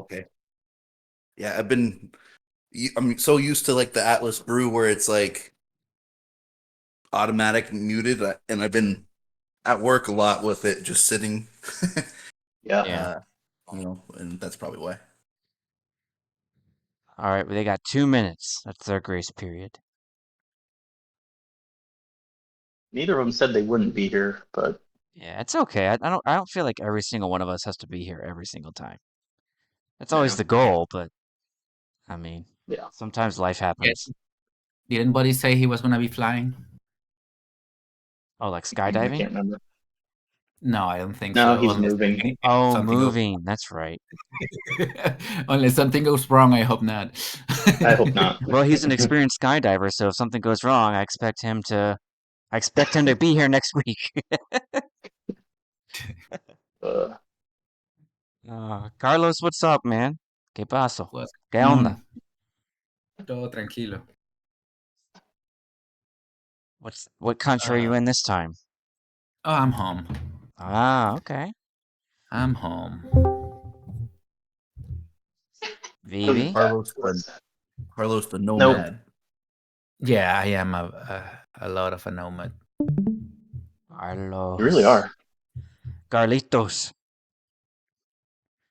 okay. Yeah, I'm so used to like the Atlas Brew where it's like automatic muted, and I've been at work a lot with it just sitting. Yeah. Yeah. uh, and that's probably why. All right, well, they got 2 minutes. That's their grace period. Neither of them said they wouldn't be here, but Yeah, it's okay. I don't feel like every single one of us has to be here every single time. That's always yeah, the goal, but I mean, yeah. sometimes life Yeah. happens. Didn't Buddy say he was gonna be flying? Oh, like I skydiving? can't remember. No, I don't think No, so. he's Unless moving. Oh, something goes moving. That's right. unless something goes wrong, I hope not. I hope not. Well, he's an experienced skydiver, so if something goes wrong, I expect him to be here next week. Uh, Carlos, what's up, man? ¿Qué pasó? What's ¿Qué going onda? on? Todo tranquilo. What country are you Uh, in this time? oh, I'm home. Ah, okay. I'm home. Vivi? Carlos the nope. Nomad. Yeah, I am a lot of a nomad. You really Carlos. are. Carlitos.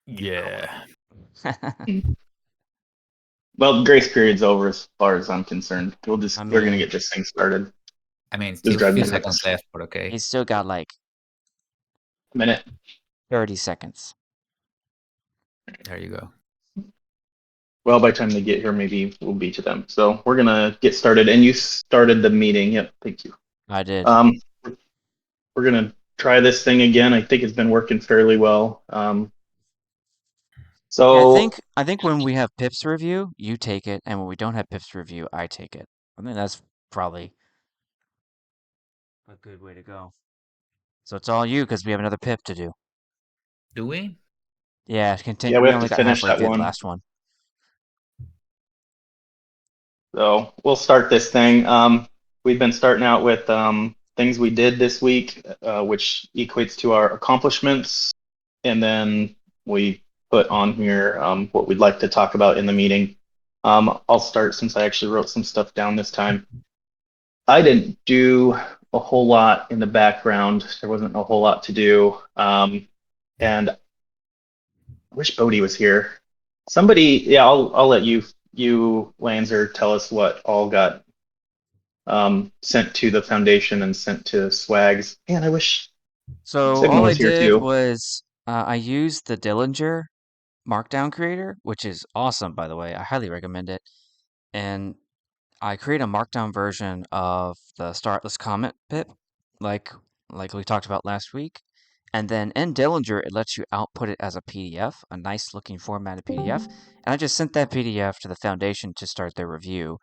Yeah. Well, grace period's over as far as I'm concerned. I We're gonna mean, get this thing started. I mean, Just still a drive few me seconds nuts. left, but okay. he's still got like A minute. 30 seconds. There you go. Well, by the time they get here, maybe we'll be to them. So we're gonna get started. And you started the meeting. Yep, thank you. I did. Um, we're gonna try this thing again. I think it's been working fairly well. Yeah, I So think I think when we have Pips review, you take it, and when we don't have Pips review, I take it. I think that's probably a good way to go. So it's all you because we have another Pip to do. Do we? Yeah, yeah, continue. we We have to only got finish halfway that through the one. last one. So we'll start this thing. We've been starting out with things we did this week, which equates to our accomplishments, and then we put on here what we'd like to talk about in the meeting. I'll start since I actually wrote some stuff down this time. I didn't do a whole lot in the background. There wasn't a whole lot to do, and I wish Bodie was here. Somebody, yeah, I'll let you Lanzer tell us what all got sent to the foundation and sent to Swags. Man, I wish So Sigma all I was here did too. was I used the Dillinger Markdown Creator, which is awesome, by the way. I highly recommend it. And I create a Markdown version of the Startless Comet pip, like like we talked about last week. And then in Dillinger, it lets you output it as a PDF, a nice looking formatted PDF. And I just sent that PDF to the foundation to start their review.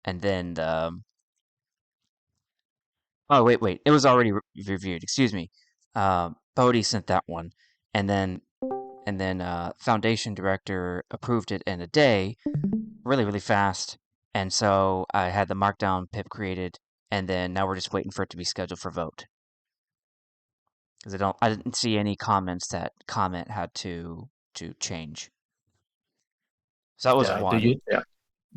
And then, oh wait, it was already reviewed. Excuse me. Bodhi sent that one, and then foundation director approved it in a day, really really fast. And so I had the markdown pip created, and then now we're just waiting for it to be scheduled for vote. Because I didn't see any comments that comment had to change. So that was Yeah, Do one. you yeah.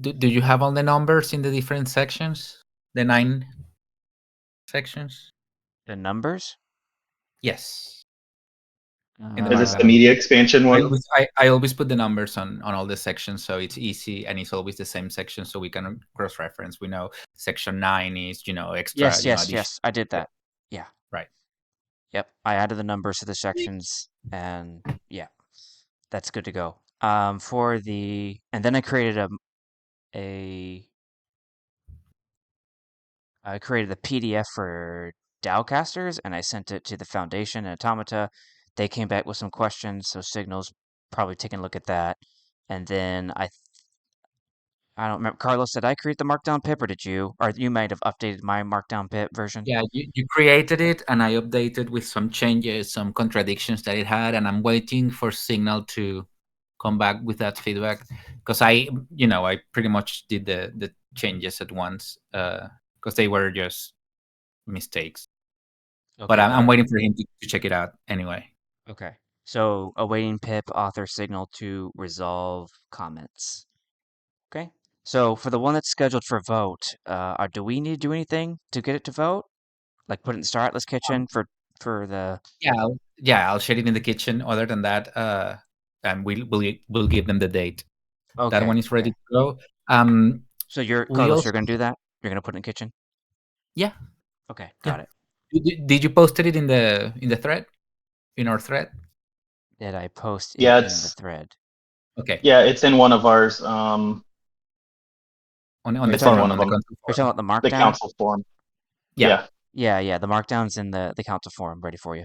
do you have all the numbers in the different sections? The 9 sections? The numbers. Yes. In the Is this the Uh, Markdown. media expansion I one? always I always put the numbers on all the sections so it's easy and it's always the same section so we can cross reference. We know section 9 is, extra, yes, yes, addition. yes. I did Yeah, that. Yeah. right. Yep. I added the numbers to the sections, and yeah, that's good to go. And then a I created a PDF for Dowcasters, and I sent it to the Foundation and Automata. They came back with some questions, so Signal's probably taking a look at that. And then I don't remember. Carlos, did I create the Markdown pip, or did you? Or you might have updated my Markdown pip version. Yeah, you created it and I updated with some changes, some contradictions that it had, and I'm waiting for Signal to come back with that feedback because I pretty much did the changes at once because they were just mistakes. But Okay, I'm got it. waiting for him to check it out anyway. Okay. So awaiting pip author signal to resolve comments. Okay. So for the one that's scheduled for vote, do we need to do anything to get it to vote? Like put it in the Star Atlas kitchen for the. Yeah, I'll share it in the kitchen. Other than that, and we'll give them the date. Okay. That one is ready Okay. to go. So you're We Carlos. also You're gonna do that. You're gonna put it in the kitchen. yeah Okay. yeah. Got it. Did you post it in the thread, in our thread? Did I post it Yeah, in the thread? Okay. yeah, it's in one of ours. On the You're It's talking in about one forum, of on the them. console you're talking forum. about the The markdown. council forum. Yeah. Yeah. Yeah. The markdown's in the council forum, ready for you.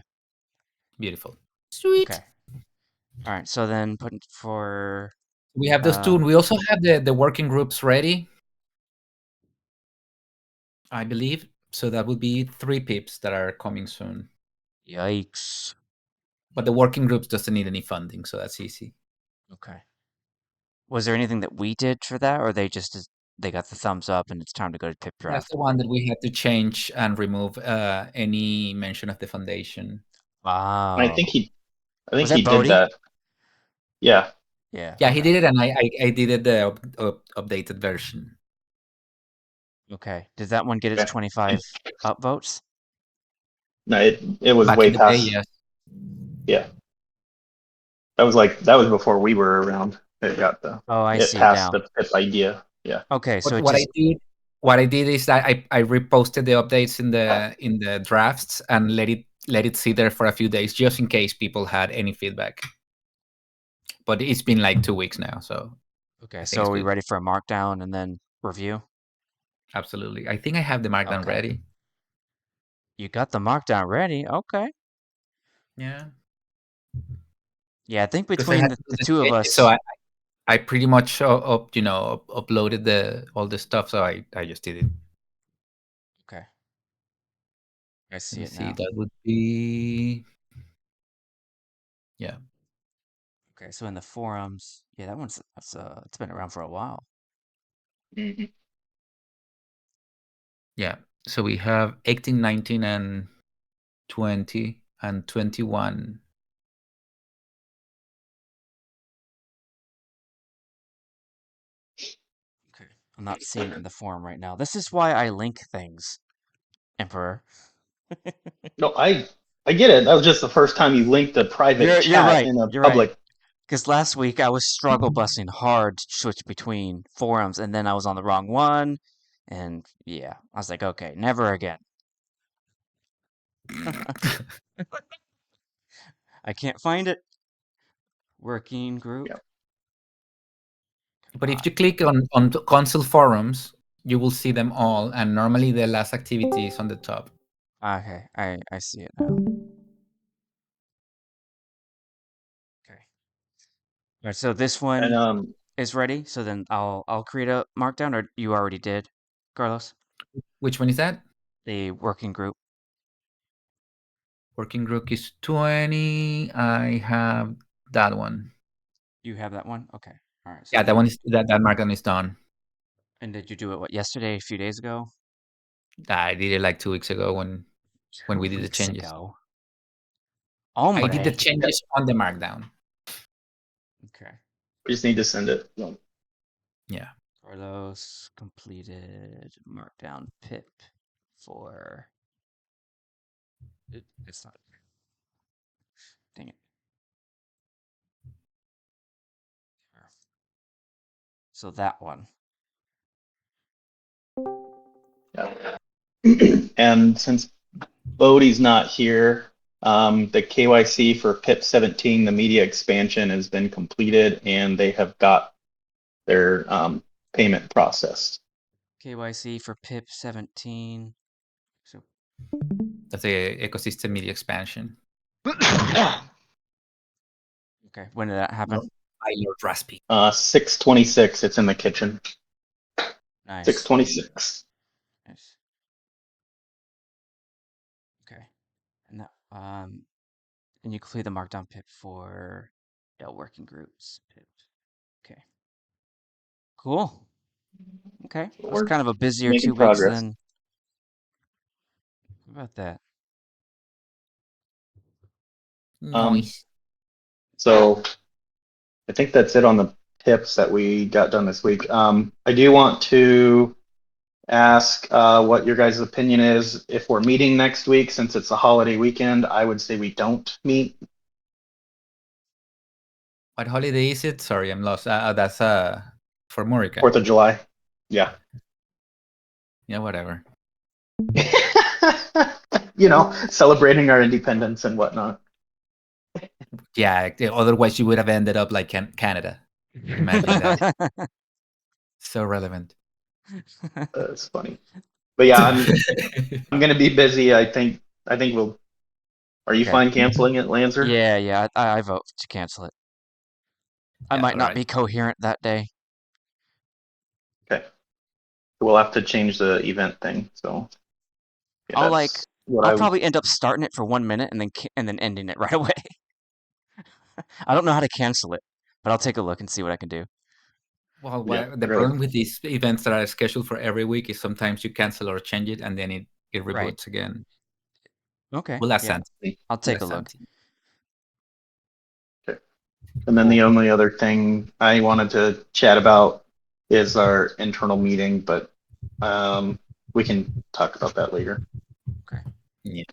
Beautiful. Sweet. Okay. All right. So then put it for. We have those two. And we also have the working groups ready, I believe. So that would be 3 pips that are coming soon. Yikes. But the working groups doesn't need any funding, so that's easy. Okay. Was there anything that we did for that, or they got the thumbs up and it's time to go to pip That's draft? the one that we had to change and remove any mention of the foundation. Wow. And I think he Was that did Bodhi? that. Yeah. Yeah. Yeah, okay. he did it, and I did it the updated version. Okay. Did that one get its Okay. 25 upvotes? No, it was Back way in the day, past. yes. Yeah. That was before we were around. It got Oh, I it see it passed now. the PIP idea. Yeah. Okay, so it What I just did, is that I reposted the updates in the drafts and let it sit there for a few days just in case people had any feedback. But it's been like 2 weeks now, so okay. I think So it's are we good. ready for a markdown and then review? Absolutely. I think I have the markdown Okay. ready. You got the markdown ready. Okay. Yeah. Yeah, I think Because I between had the to do the two of changes, so us. I pretty much uploaded all the stuff, so I just did it. Okay. I see Let me it see. now. That would be yeah. Okay, so in the forums, yeah, it's been around for a while. Mhm. Yeah. So we have 18, 19, and 20 and 21. Okay. I'm not seeing it in the forum right now. This is why I link things, Emperor. No, I get it. That was just the first time you linked a private You're chat right. in a You're right. public. Because last week I was struggle busing hard to switch between forums, and then I was on the wrong one, and yeah, I was like, okay, never again. I can't find it. Working group. Yeah. But if you click on the console forums, you will see them all, and normally the last activity is on the top. Okay, I see it now. Okay. All right, so this one And is ready. So then I'll create a markdown, or you already did, Carlos? Which one is that? The working group. Working group is 20. I have that one. You have that one? Okay. All right. So Yeah, that then, one is that markdown is done. and did you do it yesterday, a few days ago? I did it like 2 weeks ago when 2 we did the weeks changes. ago. I did the Hombre. changes on the markdown. Okay. we just need to send it. Yeah. Carlos completed markdown pip for it's not. Dang it. So that one. Yeah. And since Bodie's not here, the KYC for PIP 17, the media expansion, has been completed, and they have got their payment processed. KYC for pip 17. So That's the ecosystem media expansion. okay, when did that happen? I Lord Raspy. 626. It's in the kitchen. Nice. 626. Nice. Okay. And that and you complete the markdown pip for working groups pip. Okay. Cool. Okay. It was We're kind of a busier making 2 weeks progress. than. How about that? Nice. So I think that's it on the tips that we got done this week. I do want to ask what your guys' opinion is if we're meeting next week, since it's a holiday weekend. I would say we don't meet. What holiday is it? Sorry, I'm lost. That's for Morica. 4th of July. Yeah. Yeah, whatever. You know, celebrating our independence and whatnot. Yeah, otherwise you would have ended up like Canada. Imagine that. So relevant. It's funny. But yeah, I'm gonna be busy. I think we'll. Are you Okay. fine canceling it, Lancer? Yeah, I vote to cancel it. I Yeah, might not alright. be coherent that day. Okay. We'll have to change the event thing. So yeah, I'll that's what I'll probably end up starting it for 1 minute and then ending it right away. I don't know how to cancel it, but I'll take a look and see what I can do. Well, Yeah, the really. problem with these events that are scheduled for every week is sometimes you cancel or change it and then it reboots Right. again. Okay. We'll ask Yeah. Santi. I'll take a look. Okay. And then the only other thing I wanted to chat about is our internal meeting, but we can talk about that later. Okay. Yeah.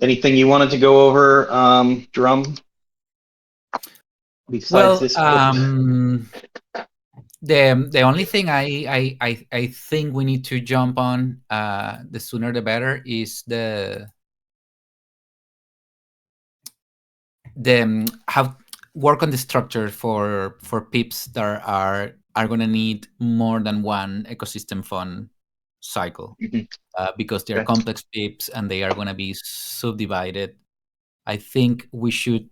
Anything you wanted to go over, Drum? Besides Well, this, the only thing I think we need to jump on the sooner the better is the how work on the structure for pips that are going to need more than one ecosystem fund cycle. Because they're Okay. complex pips and they are going to be subdivided. I think we should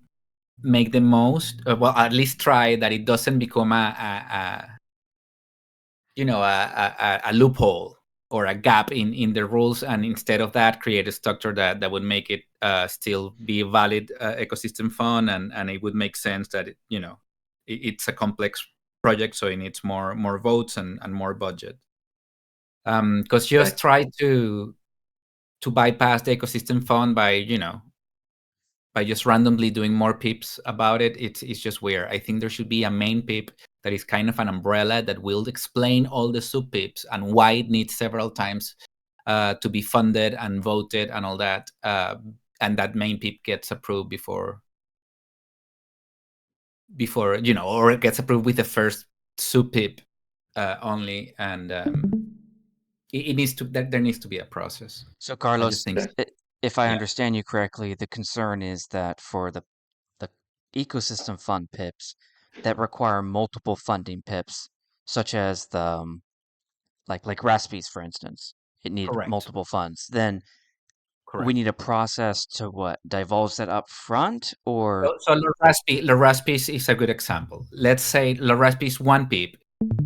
make the most, well, at least try that it doesn't become a loophole or a gap in the rules, and instead of that, create a structure that would make it still be a valid ecosystem fund, and it would make sense that it's a complex project, so it needs more votes and more budget. Because just try to bypass the ecosystem fund by just randomly doing more pips about it. It's just weird. I think there should be a main pip that is kind of an umbrella that will explain all the sub pips and why it needs several times to be funded and voted and all that. And that main pip gets approved before or it gets approved with the first sub pip only. And it needs to there needs to be a process. So Carlos, think if I yeah. understand you correctly, the concern is that for the ecosystem fund pips that require multiple funding pips, such as the like Raspis, for instance, it needed Correct. multiple funds. Then Correct. we need a process to divulge that up front, or So Laraspis is a good example. Let's say Laraspis is one pip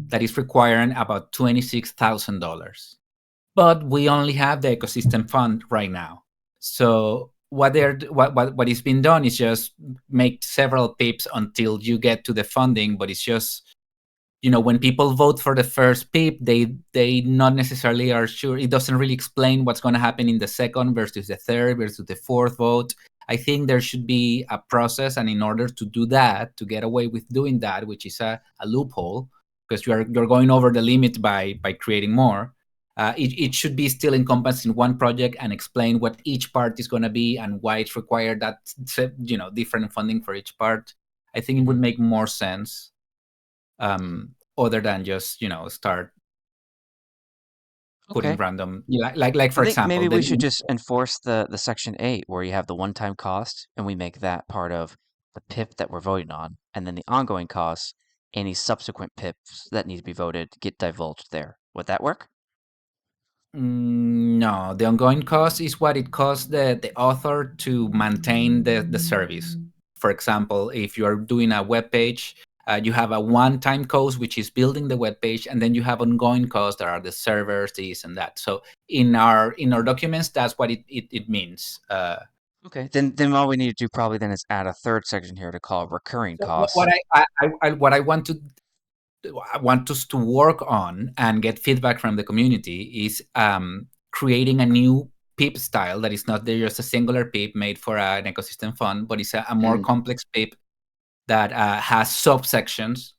that is requiring about $26,000, but we only have the ecosystem fund right now. So what is being done is just make several pips until you get to the funding, but it's just when people vote for the first pip, they not necessarily are sure. It doesn't really explain what's going to happen in the second versus the third versus the fourth vote. I think there should be a process, and in order to do that, to get away with doing that, which is a loophole, because you're going over the limit by creating more, it should be still encompassed in one project and explain what each part is going to be and why it's required that different funding for each part. I think it would make more sense. Other than just start putting random, like for I think example, maybe we should just enforce the Section 8 where you have the one-time cost, and we make that part of the PIP that we're voting on, and then the ongoing costs, any subsequent PIPs that need to be voted get divulged there. Would that work? No, the ongoing cost is what it costs the author to maintain the service. For example, if you are doing a web page, you have a one-time cost, which is building the web page, and then you have ongoing costs that are the servers, this and that. So in our documents, that's what it means. Okay, then all we need to do probably then is add a third section here to call recurring costs. What I want us to work on and get feedback from the community is creating a new PIP style that is not just a singular PIP made for an ecosystem fund, but it's a more complex PIP that has subsections,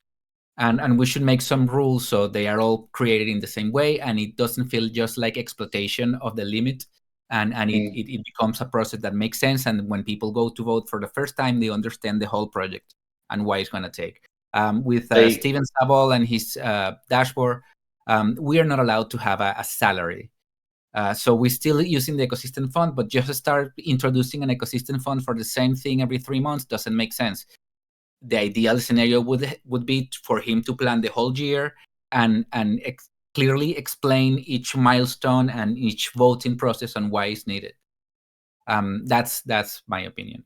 and we should make some rules so they are all created in the same way, and it doesn't feel just like exploitation of the limit, and it becomes a process that makes sense. And when people go to vote for the first time, they understand the whole project and why it's going to take. With Steven Sabol and his dashboard, we are not allowed to have a salary. So we're still using the ecosystem fund, but just start introducing an ecosystem fund for the same thing every 3 months doesn't make sense. The ideal scenario would be for him to plan the whole year and clearly explain each milestone and each voting process and why it's needed. That's my opinion.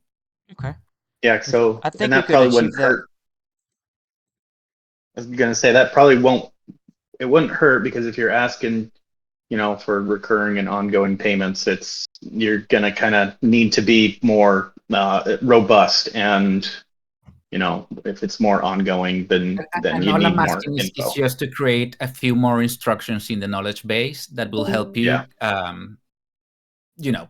Okay. Yeah. So I think and we that could probably achieve wouldn't that. hurt. I was gonna say that probably won't. It wouldn't hurt because if you're asking, for recurring and ongoing payments, you're gonna kind of need to be more robust, and if it's more ongoing, then And you all need I'm more asking is info. just to create a few more instructions in the knowledge base that will help you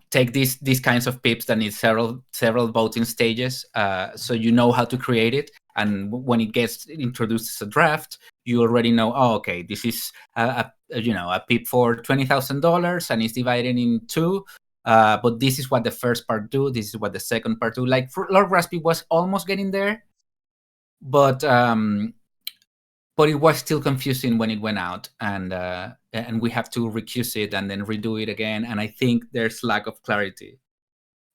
take these kinds of pips that need several voting stages, so you know how to create it. And when it gets introduced as a draft, you already know, okay, this is a pip for $20,000 and it's divided in two. But this is what the first part do. This is what the second part do. Like Lord Raspi was almost getting there, but it was still confusing when it went out, and we have to recuse it and then redo it again. And I think there's lack of clarity,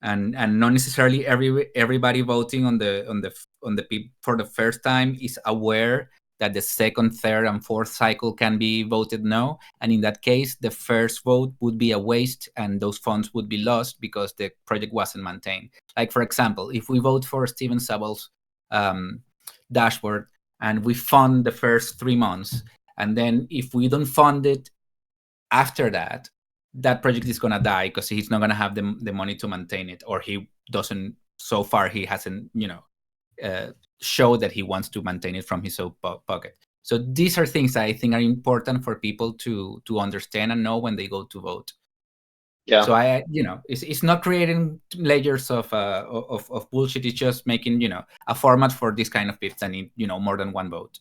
and not necessarily everybody voting on the PIP for the first time is aware that the second, third, and fourth cycle can be voted no. And in that case, the first vote would be a waste, and those funds would be lost because the project wasn't maintained. Like, for example, if we vote for Steven Sabal's dashboard, and we fund the first 3 months, and then if we don't fund it after that, that project is going to die because he's not going to have the money to maintain it, or he doesn't. So far, he hasn't, show that he wants to maintain it from his own pocket. So these are things that I think are important for people to understand and know when they go to vote. Yeah. So it's not creating layers of bullshit. It's just making a format for this kind of pips that need more than one vote.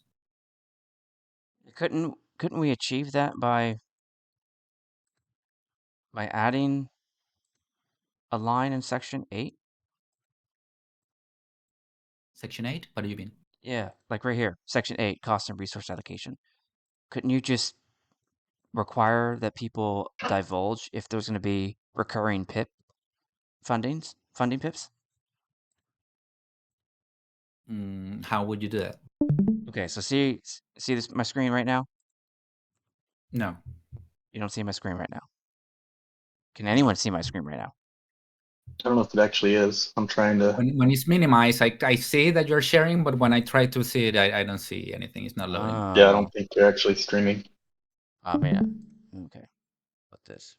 Couldn't we achieve that by adding a line in Section 8? Section 8? What do you mean? Yeah, like right here, Section 8, cost and resource allocation. Couldn't you just require that people divulge if there's going to be recurring PIP funding PIPs? How would you do that? Okay, so see this my screen right now? No. You don't see my screen right now. Can anyone see my screen right now? I don't know if it actually is. I'm trying to. When it's minimized, I see that you're sharing, but when I try to see it, I don't see anything. It's not loading. Yeah, I don't think you're actually streaming. Oh man. Okay. What this?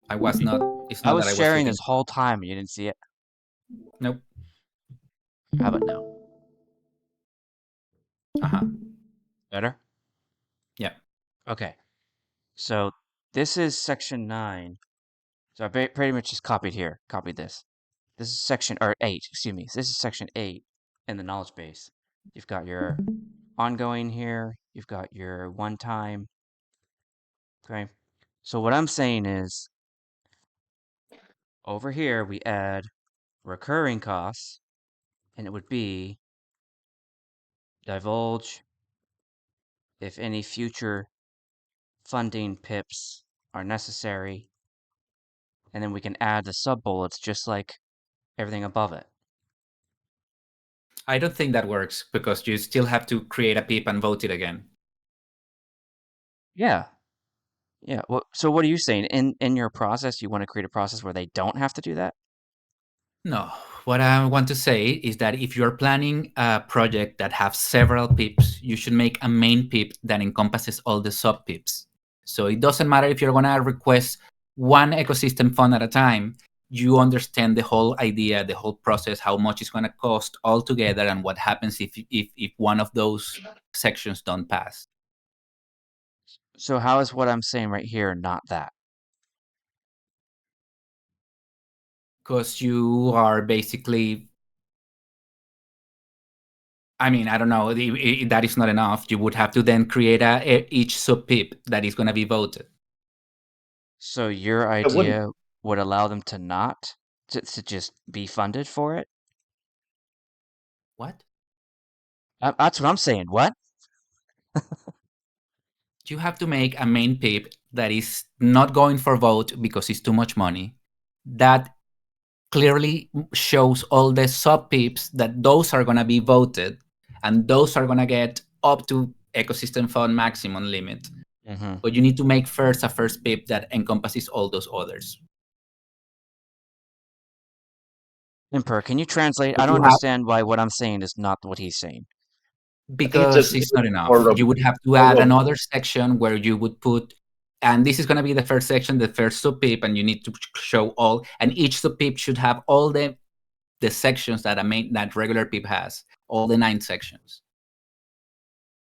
I was not. It's not I was that I was sharing looking. this whole time and you didn't see it. Nope. How about now? Better? Yeah. Okay. So this is Section 9. So I pretty much just copied here. Copied this. This is Section 8. Excuse me. This is Section 8 in the knowledge base. You've got your ongoing here. You've got your one time. Okay. So what I'm saying is, over here we add recurring costs, and it would be divulge if any future funding PIPs are necessary, and then we can add the sub bullets just like everything above it. I don't think that works because you still have to create a PIP and vote it again. Yeah. Yeah. Well, so what are you saying? In your process, you want to create a process where they don't have to do that? No. What I want to say is that if you're planning a project that has several PIPs, you should make a main PIP that encompasses all the sub PIPs. So it doesn't matter if you're going to request one ecosystem fund at a time. You understand the whole idea, the whole process, how much it's going to cost altogether, and what happens if one of those sections don't pass. So how is what I'm saying right here not that? Because you are basically I mean, I don't know. That is not enough. You would have to then create each sub pip that is going to be voted. So your It wouldn't. idea would allow them to not to just be funded for it? What? That's what I'm saying. What? You have to make a main pip that is not going for vote because it's too much money. That clearly shows all the sub pips that those are going to be voted, and those are going to get up to ecosystem fund maximum limit. Mm-hmm. But you need to make first a first pip that encompasses all those others. Imper, can you translate? But I don't you have, understand why what I'm saying is not what he's saying. because it's not enough. You would have to add another section where you would put, and this is going to be the first section, the first sub pip, and you need to show all, and each sub pip should have all the sections that that regular pip has, all the 9 sections.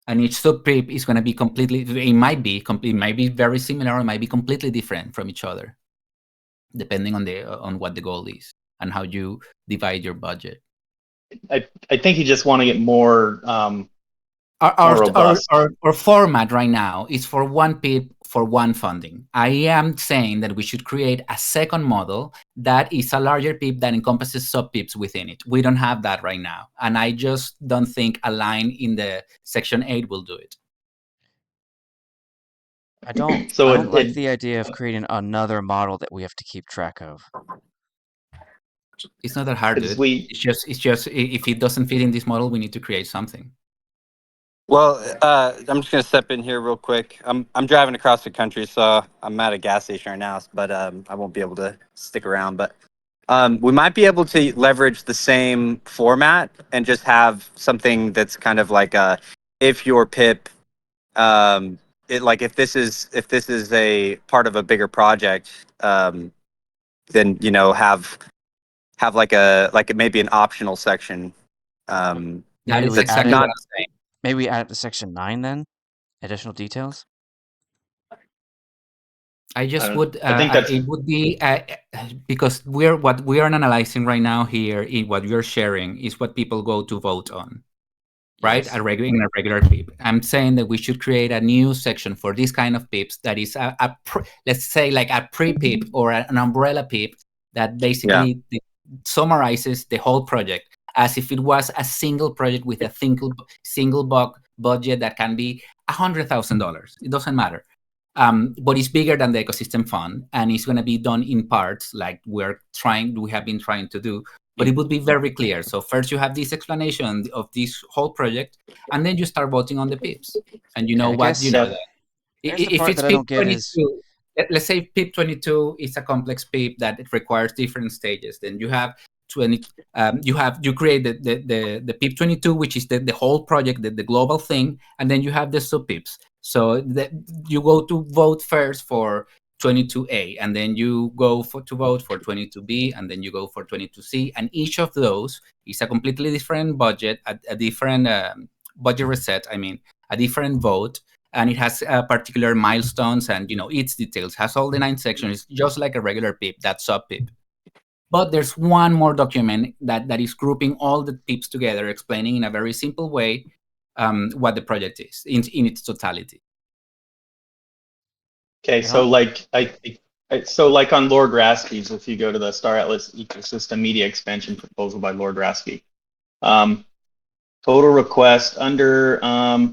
And each sub pip is going to be it might be very similar, or it might be completely different from each other, depending on what the goal is and how you divide your budget. I think you just want to get more robust. Our format right now is for one pip for one funding. I am saying that we should create a second model that is a larger pip that encompasses sub pips within it. We don't have that right now, and I just don't think a line in the section 8 will do it. I don't like the idea of creating another model that we have to keep track of. It's not that hard, dude. It's just if it doesn't fit in this model, we need to create something. Well, I'm just gonna step in here real quick. I'm driving across the country, so I'm at a gas station right now, but I won't be able to stick around. But we might be able to leverage the same format and just have something that's kind of like if your pip, if this is a part of a bigger project, then have maybe an optional section. That is exactly what I'm saying. Maybe add it to section 9 then? Additional details? I just would. I think it would be because what we are analyzing right now here in what we are sharing is what people go to vote on, right? Yes. In a regular pip. I'm saying that we should create a new section for this kind of pips that is let's say like a pre-pip or an umbrella pip that basically summarizes the whole project as if it was a single project with a single budget that can be $100,000. It doesn't matter. But it's bigger than the ecosystem fund, and it's going to be done in parts like we have been trying to do, but it would be very clear. So first you have this explanation of this whole project, and then you start voting on the pips, and you know what, you know that. If it's PIP 22, let's say PIP 22 is a complex PIP that it requires different stages. Then you have 20. You create the PIP 22, which is the whole project, the global thing, and then you have the sub PIPs. So you go to vote first for 22A, and then you go to vote for 22B, and then you go for 22C, and each of those is a completely different budget, a different budget reset. I mean, a different vote. And it has particular milestones and, its details, has all the 9 sections, just like a regular PIP, that sub PIP. But there's one more document that is grouping all the PIPs together, explaining in a very simple way what the project is in its totality. Okay, so like on Lord Rasky's, if you go to the Star Atlas Ecosystem Media Expansion proposal by Lord Rasky, total request under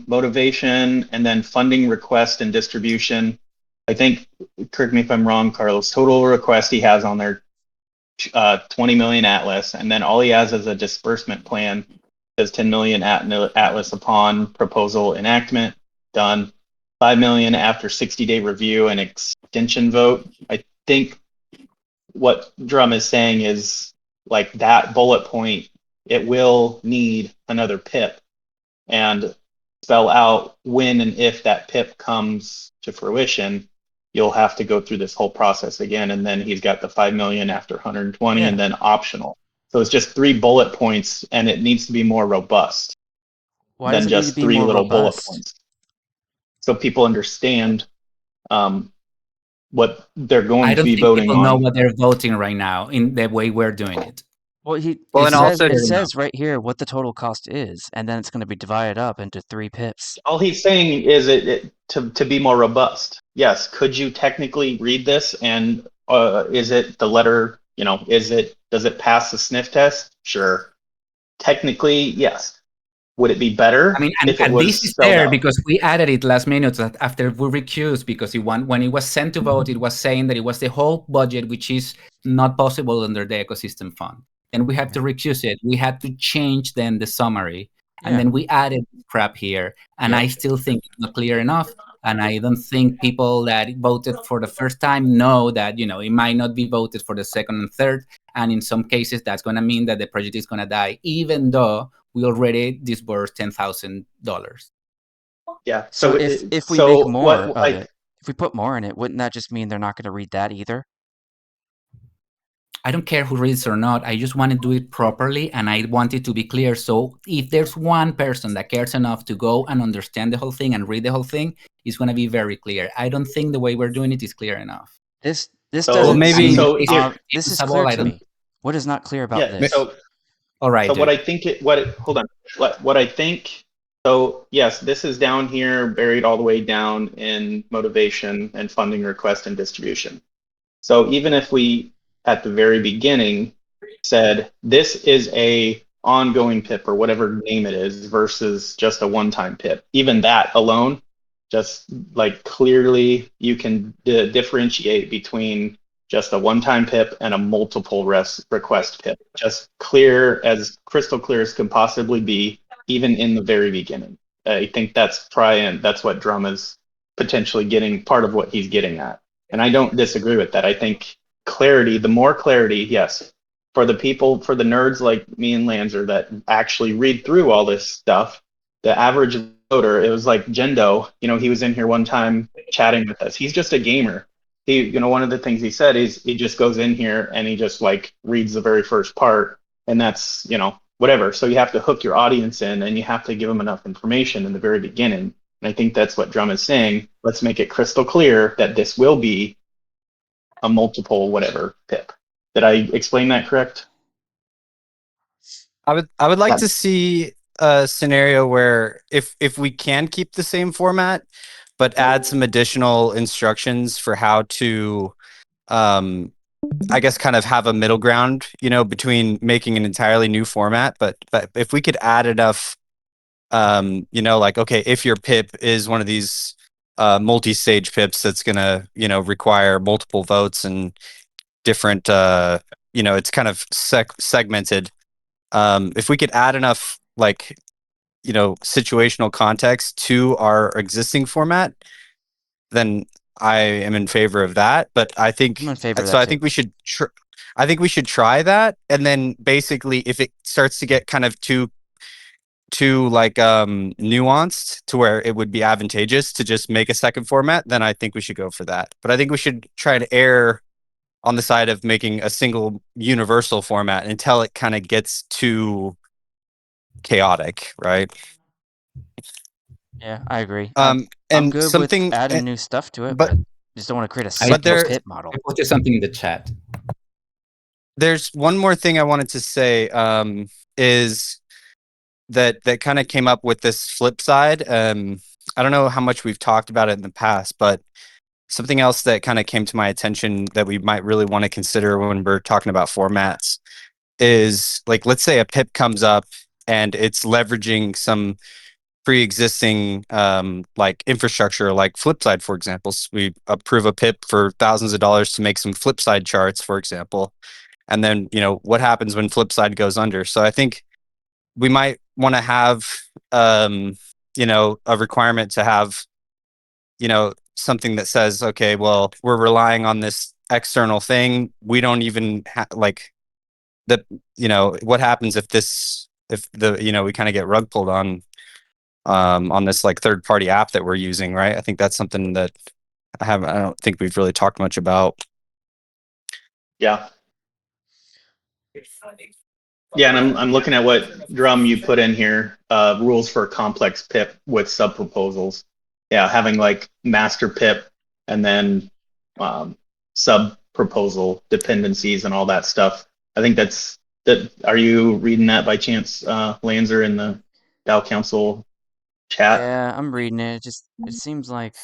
motivation and then funding request and distribution. I think, correct me if I'm wrong, Carlos, total request he has on there 20 million Atlas, and then all he has is a disbursement plan says 10 million Atlas upon proposal enactment, done. 5 million after 60-day review and extension vote. I think what Drum is saying is like that bullet point, it will need another PIP and spell out when and if that PIP comes to fruition, you'll have to go through this whole process again. And then he's got the 5 million after 120 and then optional. So it's just 3 bullet points and it needs to be more robust than just 3 little bullet points. So people understand what they're going to be voting on. I don't think people know what they're voting right now in the way we're doing it. Well, Well, it and says also, right here what the total cost is, and then it's going to be divided up into 3 pips. All he's saying is to be more robust. Yes, could you technically read this and is it the letter, does it pass the sniff test? Sure. Technically, yes. Would it be better I mean, if it and this was is spelled there out? because we added it last minute after we recused because when it was sent to vote, it was saying that it was the whole budget, which is not possible under the ecosystem fund. And we had to recuse it. We had to change then the summary. And Yeah. then we added crap here. And Yep. I still think it's not clear enough. And I don't think people that voted for the first time know that, it might not be voted for the second and third. And in some cases, that's going to mean that the project is going to die, even though we already disbursed $10,000. Yeah. So if we make more of it, if we put more in it, wouldn't that just mean they're not going to read that either? I don't care who reads or not. I just want to do it properly, and I want it to be clear. So if there's one person that cares enough to go and understand the whole thing and read the whole thing, it's going to be very clear. I don't think the way we're doing it is clear enough. This So- doesn't maybe- seem here- this is First of clear all, I to don't- me. What is not clear about Yeah. this? So All right. So what Jake. I think hold on. What I think, so yes, this is down here, buried all the way down in motivation and funding request and distribution. So even if we, at the very beginning, said this is a ongoing PIP or whatever name it is versus just a one-time PIP, even that alone, just like clearly you can differentiate between just a one-time PIP and a multiple request PIP. Just crystal clear as can possibly be, even in the very beginning. I think that's what Drum is potentially getting, part of what he's getting at. And I don't disagree with that. I think clarity, the more clarity, yes, for the nerds like me and Lanzer that actually read through all this stuff, the average voter, it was like Jendo, he was in here one time chatting with us. He's just a gamer. One of the things he said is he just goes in here and he just like reads the very first part, and that's, whatever. So you have to hook your audience in and you have to give them enough information in the very beginning. And I think that's what Drum is saying. Let's make it crystal clear that this will be a multiple whatever PIP. Did I explain that correct? I would like Yeah. to see a scenario where if we can keep the same format, but add some additional instructions for how to, I guess, kind of have a middle ground, between making an entirely new format. But if we could add enough, like, okay, if your PIP is one of these multi-stage PIPs that's gonna, require multiple votes and different, it's kind of segmented. If we could add enough, like, situational context to our existing format, then I am in favor of that. But I think I'm in favor of so. that I too. think we should. I think we should try that, and then basically, if it starts to get kind of too like nuanced to where it would be advantageous to just make a second format, then I think we should go for that. But I think we should try to err on the side of making a single universal format until it kind of gets too chaotic, right? Yeah, I agree. I'm And good something, with adding new stuff to it, but but just don't want to create a but single there- PIP model. I posted something in the chat. there's one more thing I wanted to say, is that kind of came up with this flip side. I don't know how much we've talked about it in the past, but something else that kind of came to my attention that we might really want to consider when we're talking about formats is, like, let's say a PIP comes up and it's leveraging some pre-existing like infrastructure, like Flipside, for example. So we approve a PIP for thousands of dollars to make some Flipside charts, for example. And then, what happens when Flipside goes under? So I think we might want to have, a requirement to have, something that says, okay, well, we're relying on this external thing. We don't even like the, what happens if we kind of get rug pulled on this like third party app that we're using, right? I think that's something that I don't think we've really talked much about. Yeah. Yeah, and I'm looking at what Drum you put in here, rules for a complex PIP with sub proposals. Yeah, having like master PIP and then sub proposal dependencies and all that stuff. I think that's Are you reading that by chance, Lanzer, in the DAO Council chat? Yeah, I'm reading it. It seems like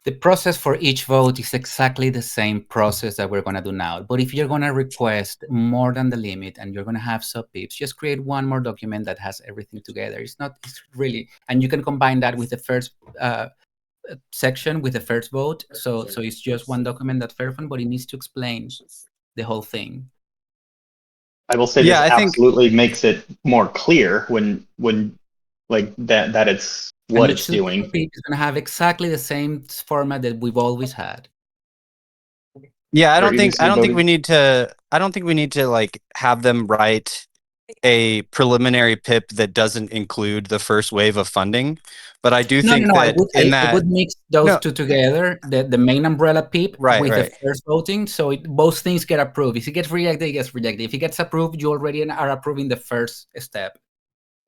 The process for each vote is exactly the same process that we're going to do now. But if you're going to request more than the limit and you're going to have sub pips, just create one more document that has everything together. It's really, and you can combine that with the first section with the first vote. So it's just one document that's fair fun, but it needs to explain the whole thing. I will say Yeah, this I think- absolutely makes it more clear when like that it's what it's doing. It's going to have exactly the same format that we've always had. Yeah, I don't Very think easily we need to. I don't think we need to like have them write a preliminary PIP that doesn't include the first wave of funding. But I do think I that I would mix those two together, the main umbrella PIP with the first voting, so both things get approved. If it gets rejected, it gets rejected. If it gets approved, you already are approving the first step.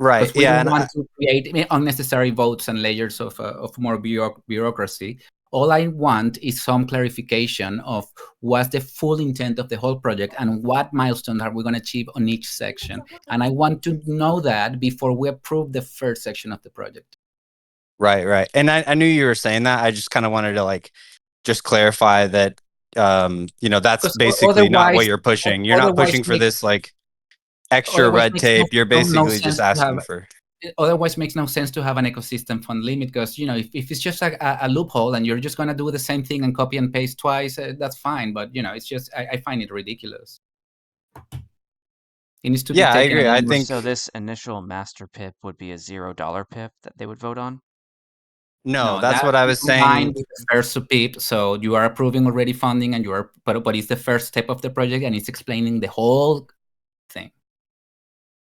Right. We don't want to create unnecessary votes and layers of more bureaucracy. All I want is some clarification of what's the full intent of the whole project and what milestones are we going to achieve on each section. And I want to know that before we approve the first section of the project. Right. And I knew you were saying that. I just kind of wanted to like just clarify that that's basically not what you're pushing. You're not pushing for this like extra red tape. You're basically just asking for. Otherwise, makes no sense to have an ecosystem fund limit because if it's just a loophole and you're just going to do the same thing and copy and paste twice, that's fine. But it's just I find it ridiculous. It needs to be taken. I agree. I think so. This initial master PIP would be a $0 PIP that they would vote on. No, that's what I was saying. With the first PIP, so you are approving already funding, and but it's the first step of the project, and it's explaining the whole thing.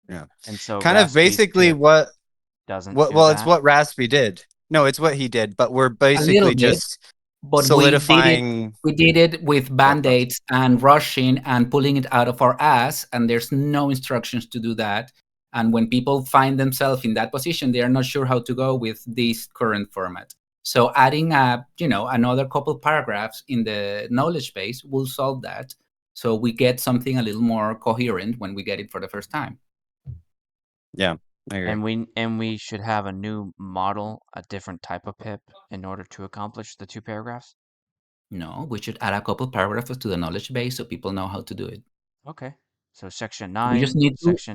Yeah, and so kind of basically what doesn't. It's what Raspy did. No, it's what he did, but we're basically just solidifying. We did it with band-aids and rushing and pulling it out of our ass, and there's no instructions to do that. And when people find themselves in that position, they are not sure how to go with this current format. So adding another couple paragraphs in the knowledge base will solve that. So we get something a little more coherent when we get it for the first time. Yeah, I agree. And we should have a new model, a different type of PIP in order to accomplish the 2 paragraphs? No, we should add a couple paragraphs to the knowledge base so people know how to do it. Okay. So section 9.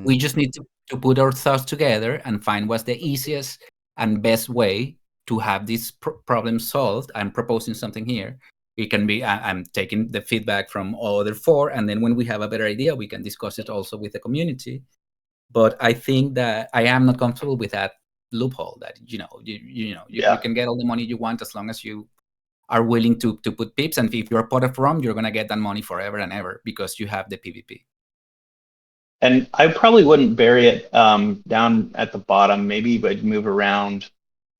We just need to put our thoughts together and find what's the easiest and best way to have this problem solved. I'm proposing something here. It can be I'm taking the feedback from all other 4, and then when we have a better idea, we can discuss it also with the community. But I think that I am not comfortable with that loophole that you can get all the money you want as long as you are willing to put pips, and if you're a pot of rum, you're gonna get that money forever and ever because you have the PvP. And I probably wouldn't bury it down at the bottom. Maybe I'd move around.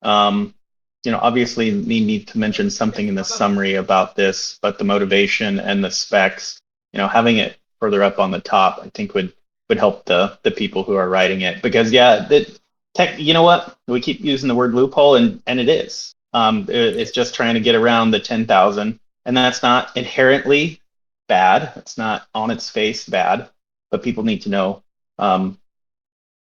Obviously we need to mention something in the summary about this, but the motivation and the specs, having it further up on the top, I think would help the people who are writing it. Because you know what? We keep using the word loophole, and it is. It's just trying to get around the 10,000, and that's not inherently bad. It's not on its face bad. But people need to know I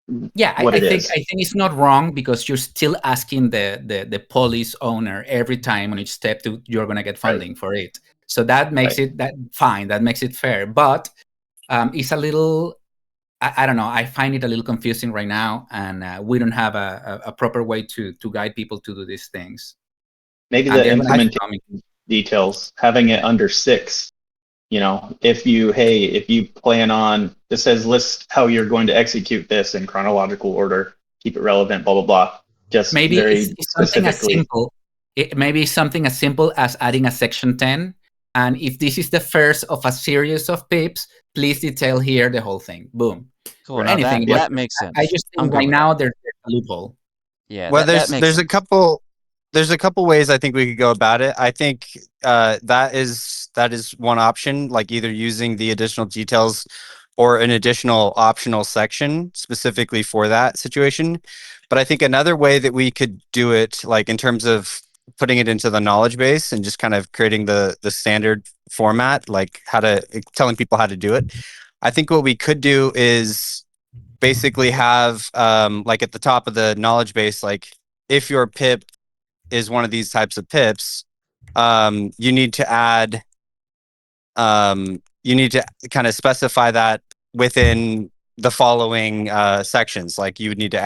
think it's not wrong because you're still asking the police owner every time on each step you're going to get funding for it. So that makes it fine. That makes it fair. But it's a little, I don't know. I find it a little confusing right now, and we don't have a proper way to guide people to do these things. Maybe the implementation details, having it under 6. If you plan on, this says list how you're going to execute this in chronological order, keep it relevant, blah, blah, blah. Just maybe very it's something as simple. Maybe something as simple as adding a section 10. And if this is the first of a series of pips, please detail here the whole thing. Boom. Cool. Now anything. That makes sense. I just think right now there's a loophole. Yeah. Well, there's a couple. There's a couple ways I think we could go about it. I think that is one option, like either using the additional details or an additional optional section specifically for that situation. But I think another way that we could do it, like in terms of putting it into the knowledge base and just kind of creating the standard format, like telling people how to do it. I think what we could do is basically have like at the top of the knowledge base, like if your pip is one of these types of pips, you need to add you need to kind of specify that within the following sections. Like you would need to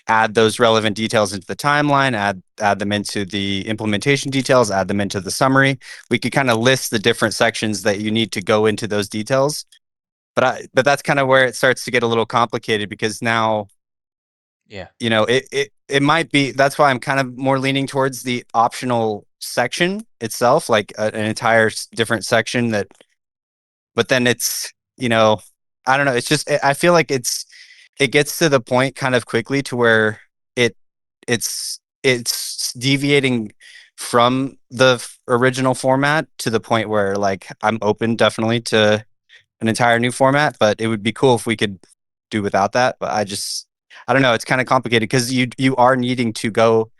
add those relevant details into the timeline, add them into the implementation details, add them into the summary. We could kind of list the different sections that you need to go into those details. But that's kind of where it starts to get a little complicated, because now, Yeah. you know, it might be, that's why I'm kind of more leaning towards the optional section itself, like an entire different section that, but then it's, you know, I don't know, it's just, I feel like it gets to the point kind of quickly to where it it's deviating from the original format to the point where, like, I'm open definitely to an entire new format, but it would be cool if we could do without that. But I don't know, it's kind of complicated because you are needing to go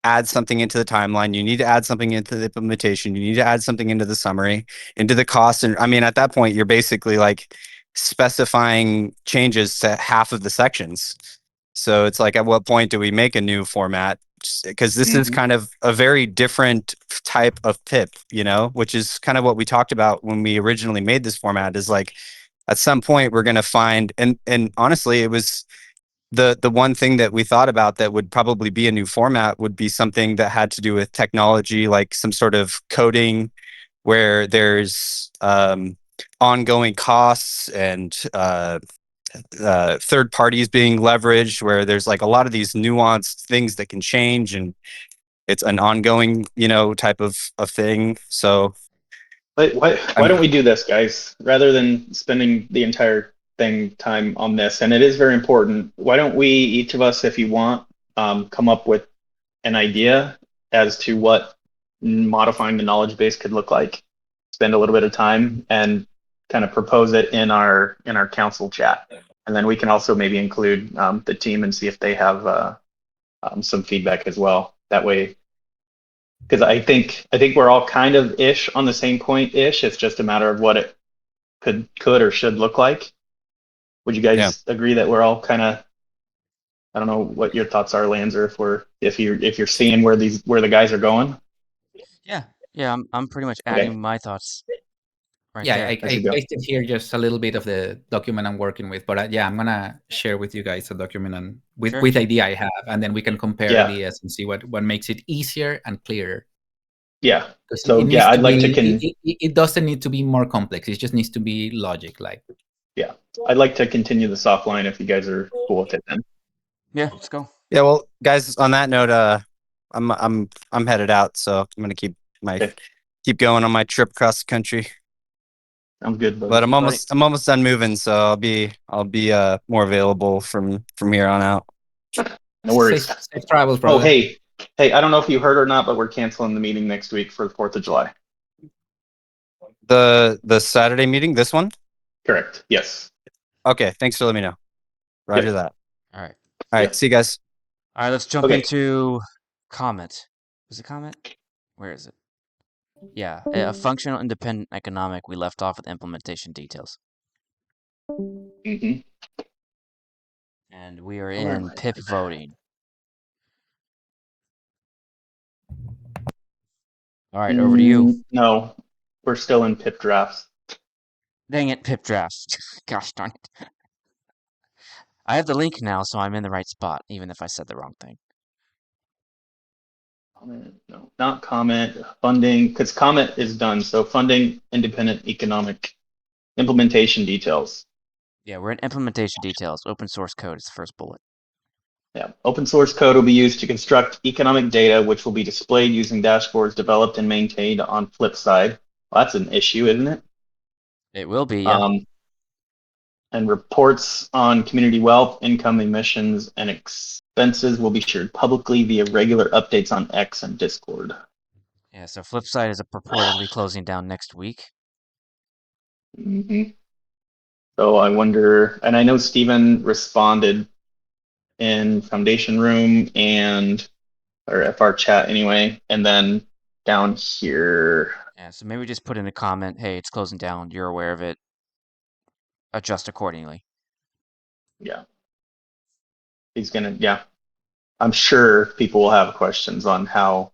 add something into the timeline. You need to add something into the implementation. You need to add something into the summary, into the cost. And I mean, at that point, you're basically like specifying changes to half of the sections. So it's like, at what point do we make a new format? Because this is kind of a very different type of pip, you know, which is kind of what we talked about when we originally made this format, is like, at some point we're going to find, and honestly, it was the one thing that we thought about that would probably be a new format would be something that had to do with technology, like some sort of coding where there's ongoing costs and third parties being leveraged, where there's like a lot of these nuanced things that can change, and it's an ongoing, you know, type of thing. So Why don't we do this, guys? Rather than spending the entire time on this, and it is very important, why don't we, each of us, if you want, come up with an idea as to what modifying the knowledge base could look like, spend a little bit of time and kind of propose it in our council chat. And then we can also maybe include the team and see if they have some feedback as well. That way, because I think we're all kind of ish on the same point ish. It's just a matter of what it could or should look like. Would you guys agree that we're all kind of, I don't know what your thoughts are, Lanzer, if you're seeing where the guys are going? Yeah, I'm pretty much Okay. adding my thoughts right Yeah, there. I As you go. pasted here just a little bit of the document I'm working with, but yeah, I'm gonna share with you guys a document and with Sure. with idea I have, and then we can compare Yeah. ideas and see what makes it easier and clearer. Yeah. Because So it needs yeah, to I'd like to it doesn't need to be more complex. It just needs to be logic, like. yeah, I'd like to continue the soft line if you guys are cool with it then. Yeah, let's go. yeah, well, guys, on that note, I'm headed out, so I'm gonna Okay. keep going on my trip across the country. Sounds good, buddy. But I'm almost done moving, so I'll be more available from here on out. No worries. Safe travels, Oh, brother. hey, I don't know if you heard or not, but we're canceling the meeting next week for the 4th of July. The Saturday meeting, this one? Correct. Yes. Okay, thanks for letting me know. Roger Yeah. that. All right. All right, Yeah. see you guys. All right, let's jump Okay. into comment. Was it comment? Where is it? Yeah, a functional independent economic. We left off with implementation details. Mhm. And we are in PIP voting. All right, over to you. No, we're still in PIP drafts. Dang it, PIP drafts. Gosh darn it. I have the link now, so I'm in the right spot, even if I said the wrong thing. Comment, no, not comment. Funding, because comment is done. So funding independent economic implementation details. Yeah, we're in implementation details. Open source code is the first bullet. Yeah, open source code will be used to construct economic data, which will be displayed using dashboards developed and maintained on Flipside. Well, that's an issue, isn't it? It will be, yeah. And reports on community wealth, income, emissions, and expenses will be shared publicly via regular updates on X and Discord. Yeah, so Flipside is purportedly closing down next week. Mm-hmm. So I wonder, and I know Stephen responded in Foundation Room or FR chat anyway, and then down here. Yeah, so maybe just put in a comment, hey, it's closing down, you're aware of it. adjust accordingly. Yeah. He's gonna. Yeah. I'm sure people will have questions on how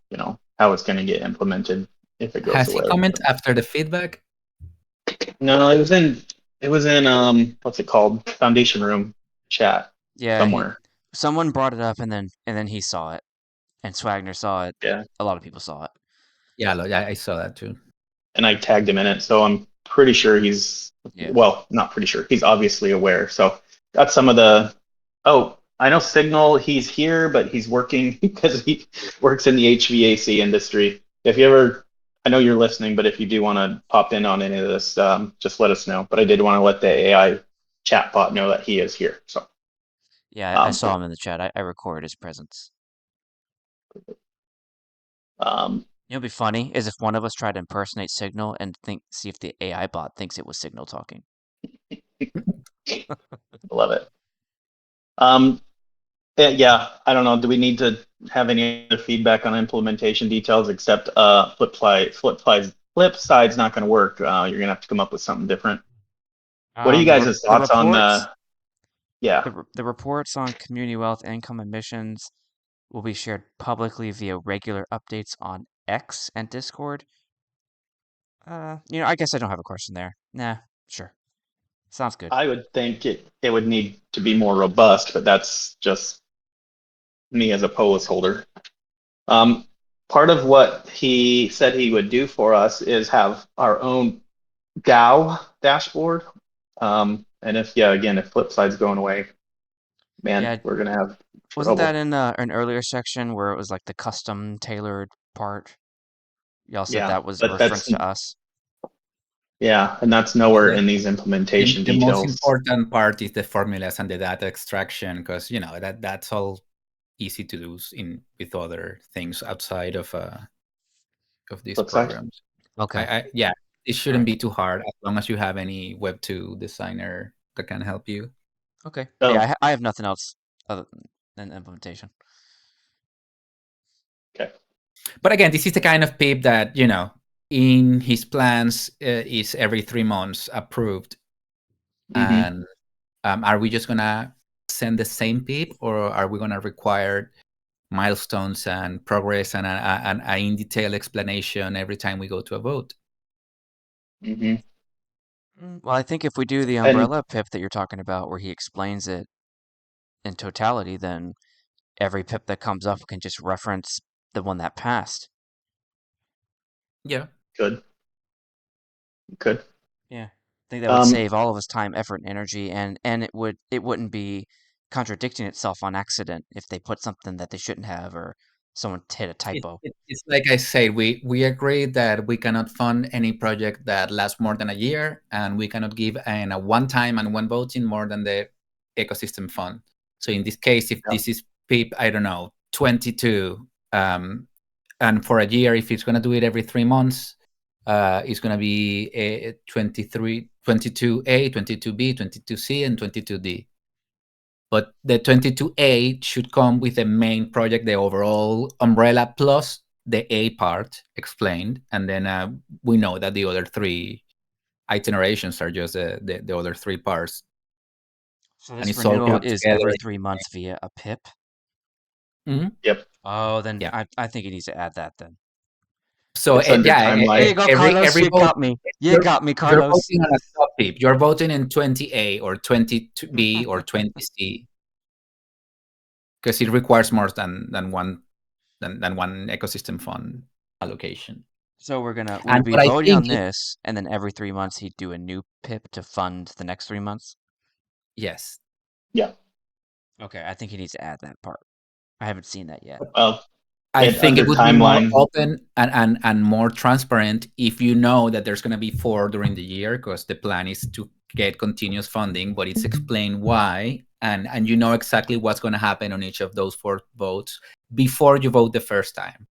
how it's gonna get implemented if it goes Has he away. commented after the feedback? No, it was in what's it called? Foundation Room chat Yeah, somewhere. someone brought it up, and then he saw it, and Swagner saw it. Yeah. A lot of people saw it. Yeah, I saw that too. And I tagged him in it, so I'm pretty sure he's Yeah. well, not pretty sure. He's obviously aware. So got some of the I know Signal, he's here, but he's working because he works in the HVAC industry. If you ever I know you're listening, but if you do want to pop in on any of this, just let us know. But I did want to let the AI chatbot know that he is here. So Yeah, I saw him in the chat. I recorded his presence. It'd be funny is if one of us tried to impersonate Signal and see if the AI bot thinks it was Signal talking. love it. Yeah, I don't know. Do we need to have any other feedback on implementation details except Flipside's not going to work. You're going to have to come up with something different. What are you guys' thoughts on the? Yeah, The reports on community wealth, income, emissions will be shared publicly via regular updates on X and Discord. I guess I don't have a question there. Nah, sure. Sounds good. I would think it would need to be more robust, but that's just me as a polis holder. Part of what he said he would do for us is have our own DAO dashboard. And if Flipside's going away, man, Yeah, we're gonna have wasn't trouble. that in an earlier section where it was like the custom tailored part? Y'all said Yeah, that was a but reference to us. Yeah, and that's nowhere in these implementation The most details. important part is the formulas and the data extraction, because that's all easy to do with other things outside of these Flipside? programs. Okay. It shouldn't be too hard as long as you have any Web 2 designer that can help you. Okay. Oh. Yeah, I have nothing else other than implementation. Okay. But again, this is the kind of PIP that, in his plans is every 3 months approved. Mhm. And are we just going to send the same PIP, or are we going to require milestones and progress and a in detail explanation every time we go to a vote? Mhm. Well, I think if we do the umbrella PIP that you're talking about, where he explains it in totality, then every PIP that comes up can just reference the one that passed. Yeah. Good. Yeah. I think that would save all of us time, effort, and energy, and it wouldn't be contradicting itself on accident if they put something that they shouldn't have, or someone hit a typo. It's like I say, we agree that we cannot fund any project that lasts more than a year, and we cannot give a one-time and one voting more than the ecosystem fund. So in this case, if this is PIP, I don't know, 22, and for a year, if it's going to do it every 3 months, it's going to be 23, 22A, 22B, 22C, and 22D. But the 22A should come with the main project, the overall umbrella, plus the A part explained. And then we know that the other 3 itinerations are just the other 3 parts. So this renewal is every 3 months via a PIP? Mm-hmm. Yep. Oh, then yeah. I think he needs to add that then. So there you go, Carlos. You got me. You got me, Carlos. You're voting on a sub PIP. You're voting in 20A or 22B or 20C. Because it requires more than one ecosystem fund allocation. So we'll be voting on this, and then every 3 months he'd do a new PIP to fund the next 3 months? Yes. Yeah. Okay, I think he needs to add that part. I haven't seen that yet. Well, I think it would be more open and more transparent if you know that there's going to be 4 during the year, because the plan is to get continuous funding, but it's explained why, and you know exactly what's going to happen on each of those 4 votes before you vote the first time.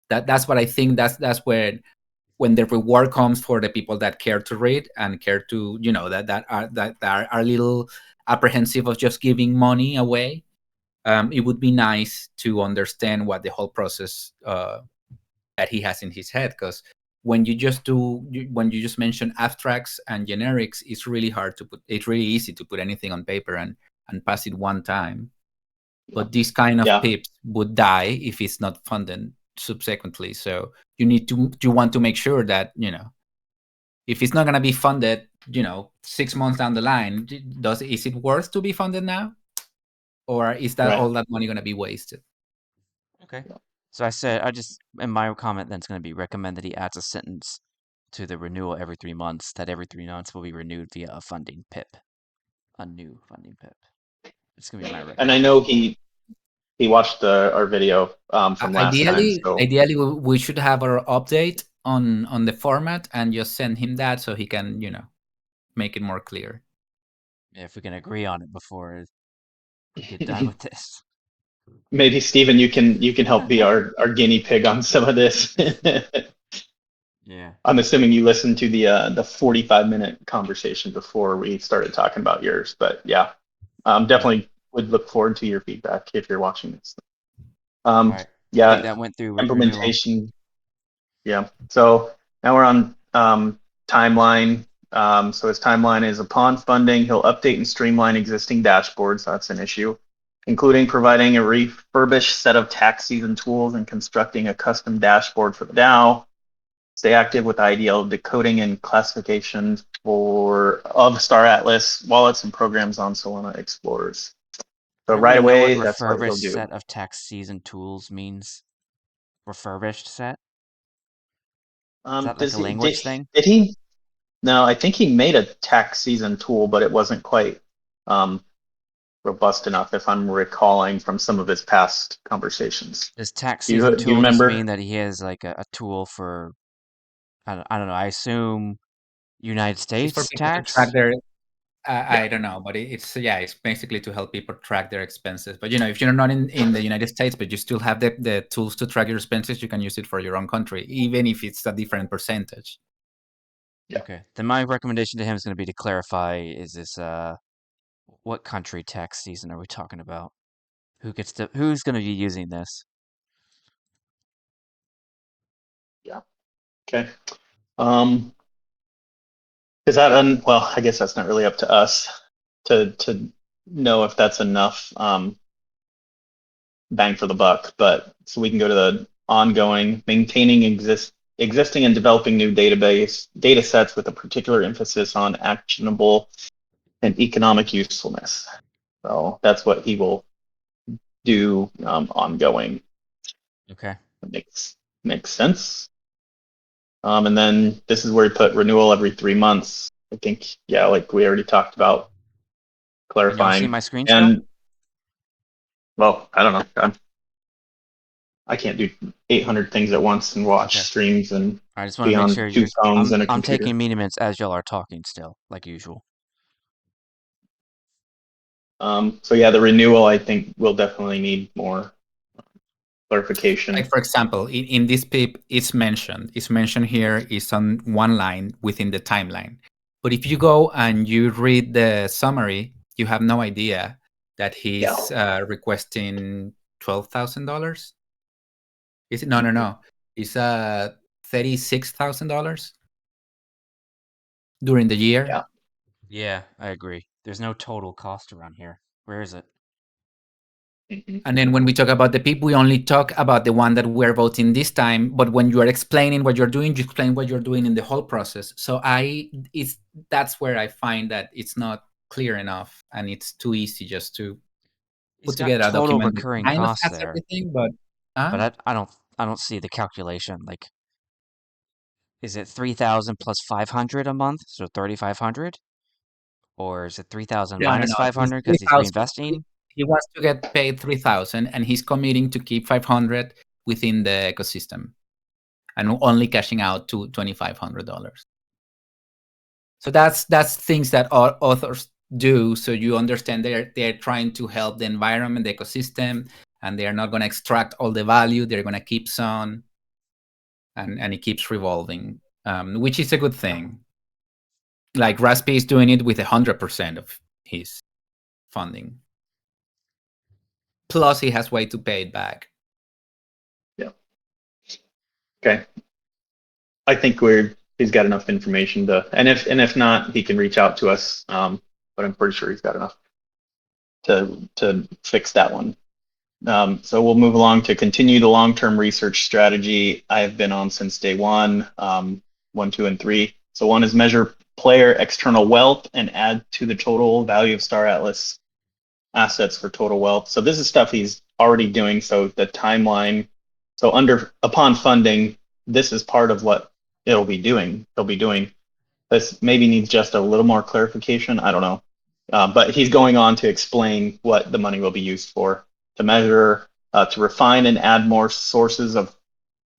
That's what I think. That's when the reward comes for the people that care to read and care to, that are a little apprehensive of just giving money away. It would be nice to understand what the whole process that he has in his head, because when you just mention abstracts and generics, it's really hard to put. It's really easy to put anything on paper and pass it one time. But this kind of Yeah. PIPs would die if it's not funded subsequently. So you want to make sure that, if it's not going to be funded, 6 months down the line, is it worth to be funded now, or is that Right. all that money going to be wasted? Okay. So I just in my comment then it's going to be recommend that he adds a sentence to the renewal every 3 months, that every 3 months will be renewed via a funding PIP, a new funding PIP. It's going to be my recommendation. And I know he watched our video from last time. So Ideally, we should have our update on the format and just send him that so he can, make it more clear. Yeah, if we can agree on it before we get done with this. maybe Steven, you can help be our guinea pig on some of this. Yeah. I'm assuming you listened to the 45-minute conversation before we started talking about yours, but yeah, definitely would look forward to your feedback if you're watching this. All right. I Yeah, think that went through renewal. implementation. Yeah. So now we're on timeline. So his timeline is upon funding, he'll update and streamline existing dashboards. That's an issue, including providing a refurbished set of tax season tools and constructing a custom dashboard for the DAO. Stay active with IDL decoding and classification of Star Atlas wallets and programs on Solana Explorers. So right away, that's what he'll refurbished do. set of tax season tools means? Refurbished set? Is that like a language thing? Did he? No, I think he made a tax season tool, but it wasn't quite robust enough, if I'm recalling from some of his past conversations. Does tax Do you season tool just remember? mean that he has like a tool for, I don't know, I assume United It's for States people to tax? track their. I don't know, but it's basically to help people track their expenses. But if you're not in the United States, but you still have the tools to track your expenses, you can use it for your own country, even if it's a different percentage. Yeah. Okay. Then my recommendation to him is going to be to clarify: is this what country tax season are we talking about? Who's going to be using this? Yeah. Okay. Is that well, I guess that's not really up to us to know if that's enough bang for the buck, but so we can go to the ongoing maintaining existing and developing new data sets with a particular emphasis on actionable and economic usefulness. So that's what he will do ongoing. Okay. That makes sense. And then this is where we put renewal every 3 months. I think, yeah, like we already talked about clarifying. Can y'all see my screen and still? well, I don't know. I can't do 800 things at once and watch streams and I just want be to make on sure 2 phones and a I'm computer. taking meeting minutes as y'all are talking still, like usual. So yeah, the renewal I think will definitely need more clarification. Like, for example, in this PIP, it's mentioned here, is on one line within the timeline. But if you go and you read the summary, you have no idea that he's requesting $12,000. Is it? No. It's $36,000 during the year. Yeah. Yeah, I agree. There's no total cost around here. Where is it? And then when we talk about the PIP, we only talk about the one that we're voting this time. But when you are explaining what you're doing, you explain what you're doing in the whole process. So that's where I find that it's not clear enough, and it's too easy just to put together a total document recurring that kind of costs has there. everything. But I don't see the calculation. Like, is it 3,000 plus 500 a month, so 3,500, or is it 3,000 minus 500 because he's reinvesting? He wants to get paid 3,000, and he's committing to keep 500 within the ecosystem, and only cashing out to $2,500. So that's things that authors do. So you understand they're trying to help the environment, the ecosystem, and they are not going to extract all the value. They're going to keep some, and it keeps revolving, which is a good thing. Like Raspi is doing it with 100% of his funding. Plus, he has way to pay it back. Yeah. Okay. I think he's got enough information to, and if not, he can reach out to us. But I'm pretty sure he's got enough to fix that one. So we'll move along to continue the long-term research strategy I've been on since day one, 1, 2, and 3. So 1 is measure player external wealth and add to the total value of Star Atlas assets for total wealth. So this is stuff he's already doing. So the timeline. So upon funding, this is part of what he'll be doing. This maybe needs just a little more clarification. I don't know. But he's going on to explain what the money will be used for, to measure, to refine and add more sources of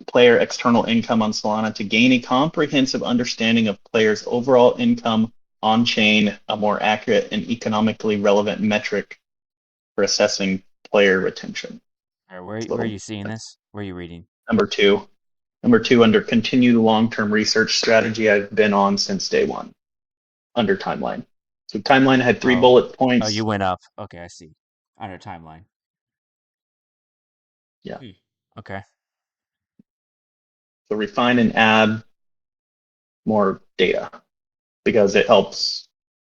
player external income on Solana to gain a comprehensive understanding of players' overall income on chain, a more accurate and economically relevant metric for assessing player retention. All right, where are you seeing this? Where are you reading? Number two, under continue the long-term research strategy I've been on since day one, under timeline. So timeline had 3 bullet points. Oh, you went up. Okay, I see. Under timeline. Yeah. Okay. So refine and add more data because it helps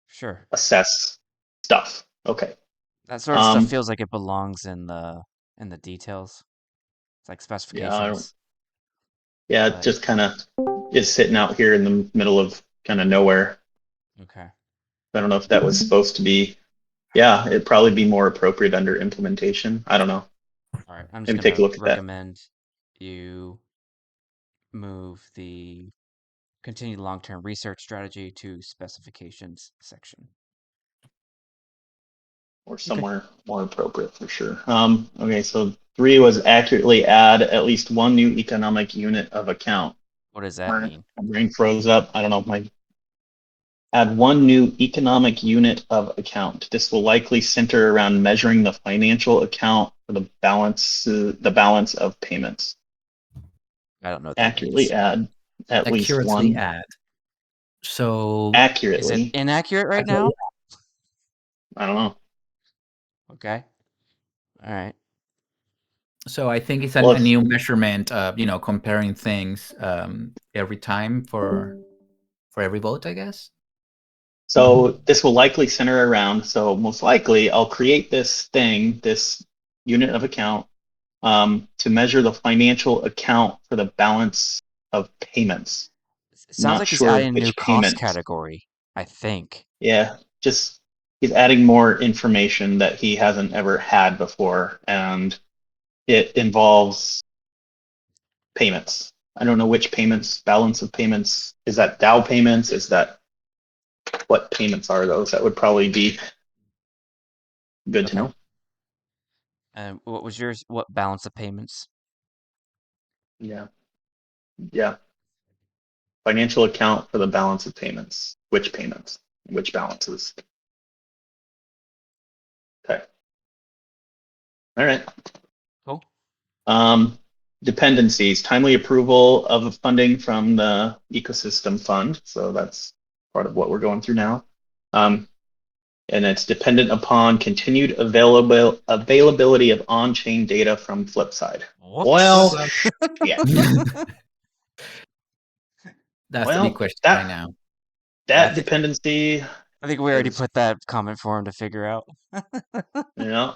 Sure. assess stuff. Okay. That sort of stuff feels like it belongs in the details. It's like specifications. Yeah, it just kind of is sitting out here in the middle of kind of nowhere. Okay. I don't know if that was supposed to be. Yeah, it'd probably be more appropriate under implementation. I don't know. All right. I'm Maybe just take a going look to at that. recommend you move the continued long-term research strategy to specifications section. Or somewhere more appropriate for sure. Okay, so 3 was accurately add at least 1 new economic unit of account. What does that mean? My brain froze up. I don't know. Add 1 new economic unit of account. This will likely center around measuring the financial account for the balance of payments. I don't know what that Accurately means. add at least 1. Add. So accurately. Is it inaccurate right now? I don't know. Okay. All right. So I think it's a new measurement of, comparing things every time for every vote, I guess. So this will likely center around, so most likely I'll create this unit of account to measure the financial account for the balance of payments. It sounds like he's adding a new cost category, I think. Yeah, just he's adding more information that he hasn't ever had before, and it involves payments. I don't know which payments, balance of payments. Is that DAO payments? Is that what payments are those? That would probably be good to know. And what was yours? What balance of payments? Yeah. Financial account for the balance of payments. Which payments? Which balances? Okay. All right. Cool. Dependencies, timely approval of funding from the ecosystem fund. So that's part of what we're going through now. And it's dependent upon continued availability of on-chain data from Flipside. Whoops. Well, yeah. That's the big question right now. That dependency. I think we already put that comment for him to figure out. Yeah.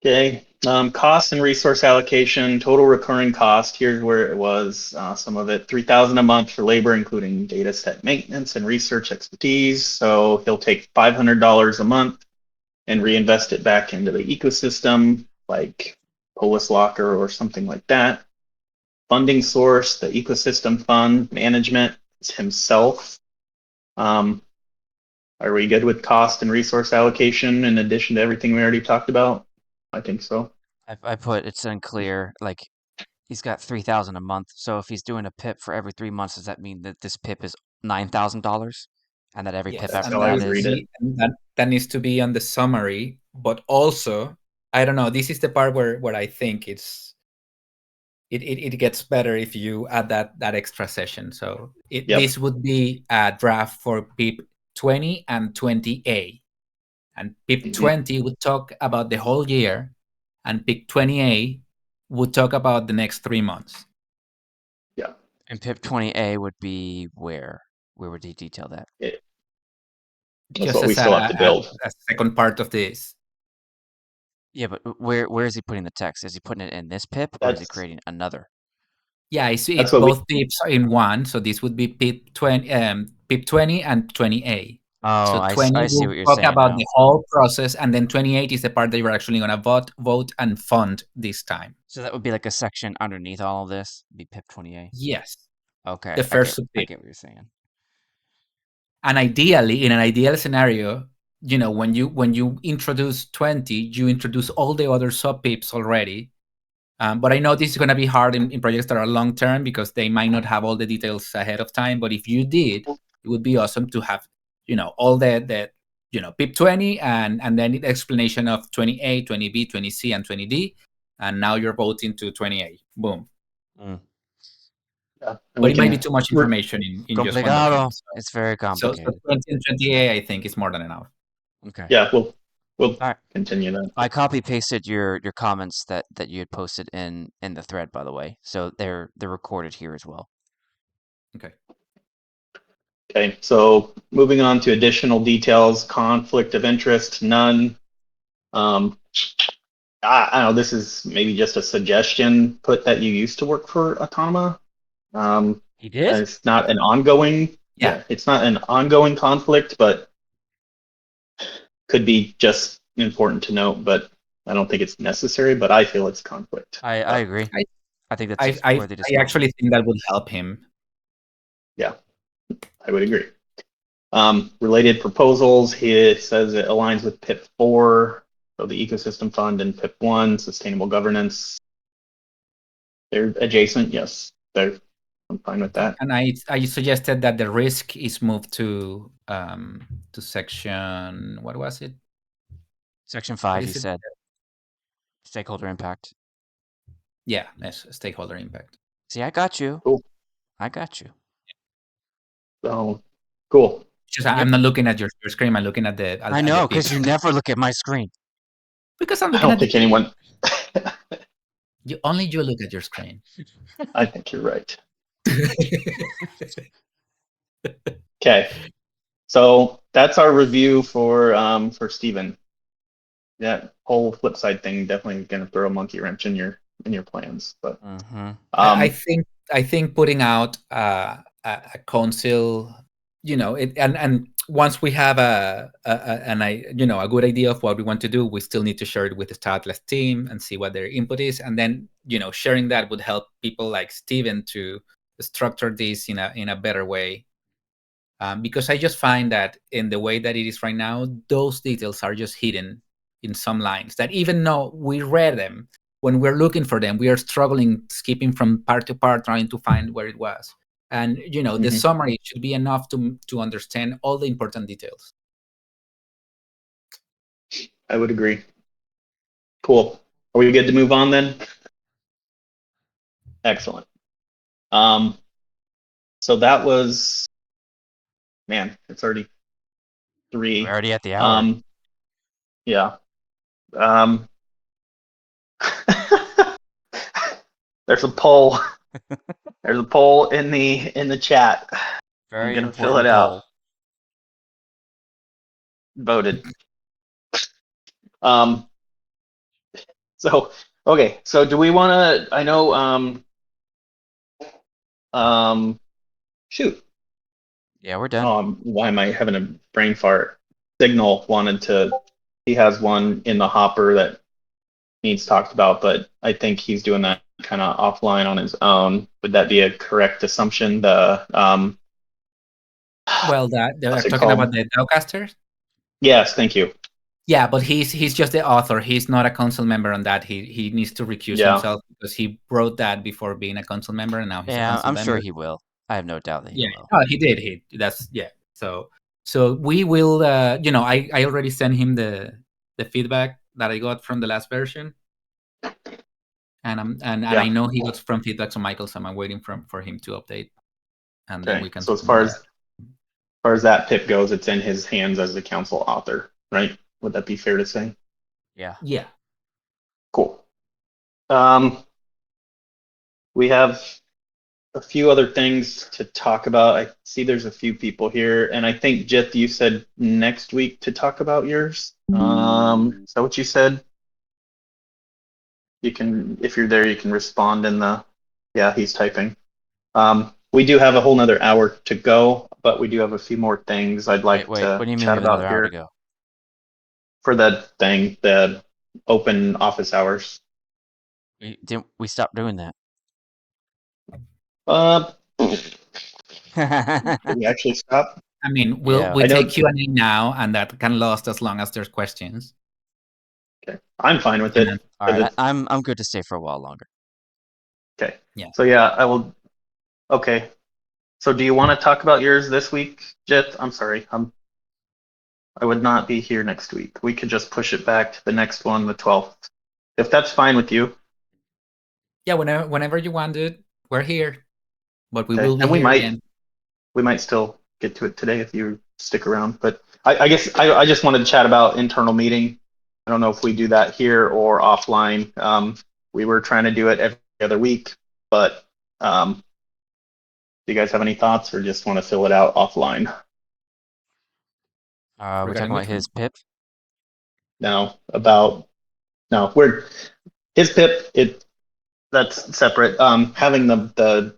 Okay. Cost and resource allocation, total recurring cost. Here's where it was. Some of it, $3,000 a month for labor, including data set maintenance and research expertise. So he'll take $500 a month and reinvest it back into the ecosystem, like Polis Locker or something like that. Funding source, the ecosystem fund management is himself. Are we good with cost and resource allocation in addition to everything we already talked about? I think so. I put it's unclear. Like he's got 3,000 a month. So if he's doing a pip for every 3 months, does that mean that this pip is $9,000, and that every pip after that is? That needs to be on the summary. But also, I don't know. This is the part where I think it gets better if you add that extra session. So this would be a draft for PIP 20 and 20A. And PIP 20 would talk about the whole year, and PIP 20A would talk about the next 3 months. Yeah. And pip 20A would be where? Where would he detail that? That's Just what we as still have to build. a second part of this. Yeah, but where is he putting the text? Is he putting it in this pip, or is he That's creating another? Yeah, it's That's what both pips in one. So this would be pip 20, pip 20 and 20A. Oh, So I 20 see will what you're talk saying about now. the whole process, and then 28 is the part that you're actually going to vote, and fund this time. So that would be like a section underneath all of this, be pip 20A. Yes, Okay, the first I pip. get what you're saying. And ideally, in an ideal scenario, when you introduce 20, you introduce all the other sub pips already. But I know this is going to be hard in projects that are long term because they might not have all the details ahead of time. But if you did, it would be awesome to have, all the pip 20 and then the explanation of 20A, 20B, 20C, and 20D. And now you're voting to 20A. Boom. Mm. yeah. But it might be too much information in just one Complicado. document. It's very So complicated. 20 and 20A, I think, is more than enough. Okay. Yeah, we'll All right. continue that. I copy pasted your comments that you had posted in the thread, by the way. So they're recorded here as well. Okay. Okay, so moving on to additional details, conflict of interest, none. I don't know, this is maybe just a suggestion, put that you used to work for Automa. He did? It's not an ongoing, Yeah. it's not an ongoing conflict, but could be just important to note, but I don't think it's necessary, but I feel it's conflict. I agree. I think that's I worthy discussion. actually think that would help him. Yeah, I would agree. Related proposals, it says it aligns with PIP 4, so the ecosystem fund, and PIP 1, sustainable governance. They're adjacent, yes. I'm fine with that. And I suggested that the risk is moved to section, what was it? Section What 5, you is it? said. Stakeholder impact. Yeah, yes, stakeholder impact. See, I got you. Cool. I got you. So, cool. Just I'm not looking at your screen. I'm looking at the. I know, because you never look at my screen. Because I'm I looking don't at the think anyone. you look at your screen. I think you're right. Okay, so that's our review for Steven. That whole flip side thing definitely going to throw a monkey wrench in your plans, but I think putting out a council, and once we have a good idea of what we want to do, we still need to share it with the Stateless team and see what their input is, and then sharing that would help people like Steven to structure this in a better way. Because I just find that in the way that it is right now, those details are just hidden in some lines that even though we read them, when we're looking for them, we are struggling, skipping from part to part, trying to find where it was. And, the summary should be enough to understand all the important details. I would agree. Cool. Are we good to move on then? Excellent. So that was, man, it's already 3. We're already at the hour. Yeah. There's a poll. There's a poll in the chat. Very I'm gonna important fill it poll. out. Voted. So okay. So do we want to? I know. Shoot. Yeah, we're done. Why am I having a brain fart? Signal wanted to. He has one in the hopper that needs talked about, but I think he's doing that kind of offline on his own. Would that be a correct assumption? Well, they're what's it talking called? about the Dowcasters. Yes, thank you. Yeah, but he's just the author. He's not a council member on that. He needs to recuse himself because he wrote that before being a council member, and now he's a council member. I'm sure he will. I have no doubt that he will. No, he did. So we will. I already sent him the feedback that I got from the last version, and I know he got from feedback to Michael, so I'm waiting for him to update, and then we can. So as far as that PIP goes, it's in his hands as the council author, right? Would that be fair to say? Yeah. Yeah. Cool. We have a few other things to talk about. I see there's a few people here, and I think Jith, you said next week to talk about yours. Is that what you said? You can, if you're there, you can respond in the. Yeah, he's typing. We do have a whole nother hour to go, but we do have a few more things I'd like Wait, to what do you mean chat we have another about hour here to go? for that thing, the open office hours. We stopped doing that? Did we actually stop? I mean, Yeah. we I take don't- Q&A now, and that can last as long as there's questions. Okay, I'm fine with And it. then, All right, I'm good to stay for a while longer. Okay. Yeah. So yeah, I will. Okay. So do you want to talk about yours this week, Jith? I'm sorry. I would not be here next week. We could just push it back to the next one, the 12th, if that's fine with you. yeah, whenever you want it, we're here. But we Okay. will be And we here might again. we might still get to it today if you stick around. But I guess I just wanted to chat about internal meeting. I don't know if we do that here or offline. We were trying to do it every other week, but do you guys have any thoughts or just want to fill it out offline? We're Regarding talking about which one? his PIP. No, we're his PIP. That's separate. Having the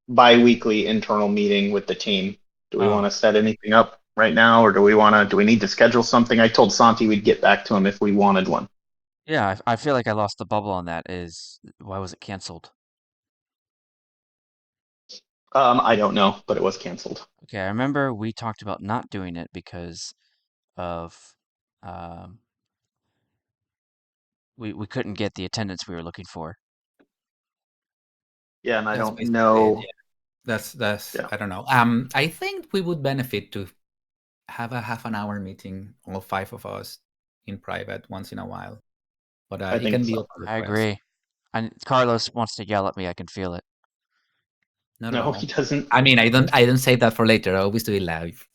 bi-weekly internal meeting with the team. Do we Oh. want to set anything up right now, or do we need to schedule something? I told Santi we'd get back to him if we wanted one. Yeah, I feel like I lost the bubble on that. Why was it canceled? I don't know, but it was canceled. Okay, I remember we talked about not doing it because of we couldn't get the attendance we were looking for. Yeah, and I That's don't basically know. it, yeah. That's Yeah. I don't know. I think we would benefit to have a half an hour meeting, all 5 of us, in private once in a while. But I it think can be so. up to I request. agree. And Carlos wants to yell at me. I can feel it. Not No, at all. he doesn't. I mean, I don't save that for later. I always do it live.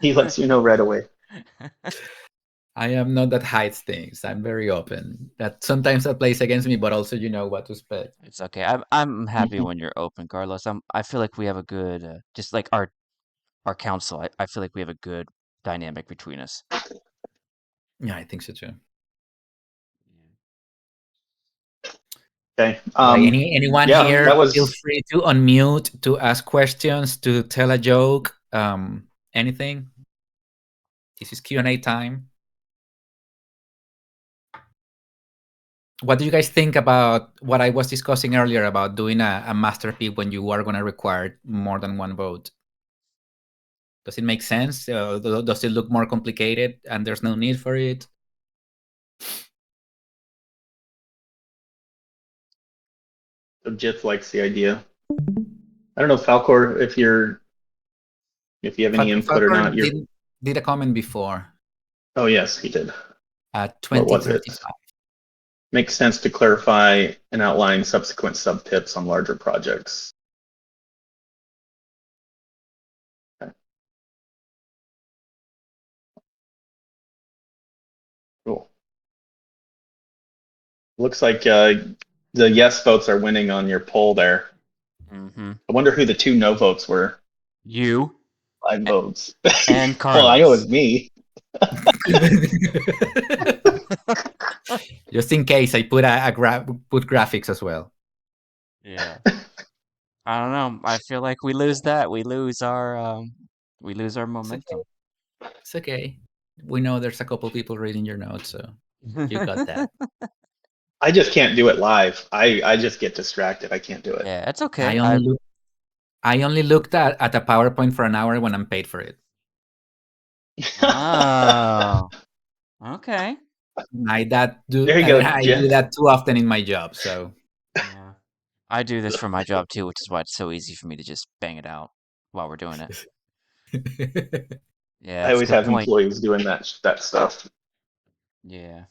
He lets you know right away. I am not that hides things. I'm very open. That sometimes that plays against me, but also you know what to expect. It's okay. I'm happy Mhm. when you're open, Carlos. I feel like we have a good just like our council. I feel like we have a good dynamic between us. Yeah, I think so too. Okay. Right, anyone yeah, here, that was. feel free to unmute, to ask questions, to tell a joke, anything. This is Q&A time. What do you guys think about what I was discussing earlier about doing a master PIP when you are going to require more than one vote? Does it make sense? Does it look more complicated and there's no need for it? Jith likes the idea. I don't know, Falcor, if you have any input or not. Did a comment before. Oh yes, he did. What was it? Makes sense to clarify and outline subsequent sub-PIPs on larger projects. Okay. Cool. Looks like the yes votes are winning on your poll there. Mm-hmm. I wonder who the 2 no votes were. You 5 votes. and Carlos. Well, I know it's me. Just in case, I put put graphics as well. Yeah. I don't know. I feel like we lose that. We lose our momentum. It's okay. We know there's a couple people reading your notes, so you got that. I just can't do it live. I just get distracted. I can't do it. Yeah, it's okay. I only looked at a PowerPoint for an hour when I'm paid for it. Oh. Okay. I do Jeff. that too often in my job, so. Yeah. I do this for my job too, which is why it's so easy for me to just bang it out while we're doing it. Yeah, I always have point. employees doing that stuff. Yeah.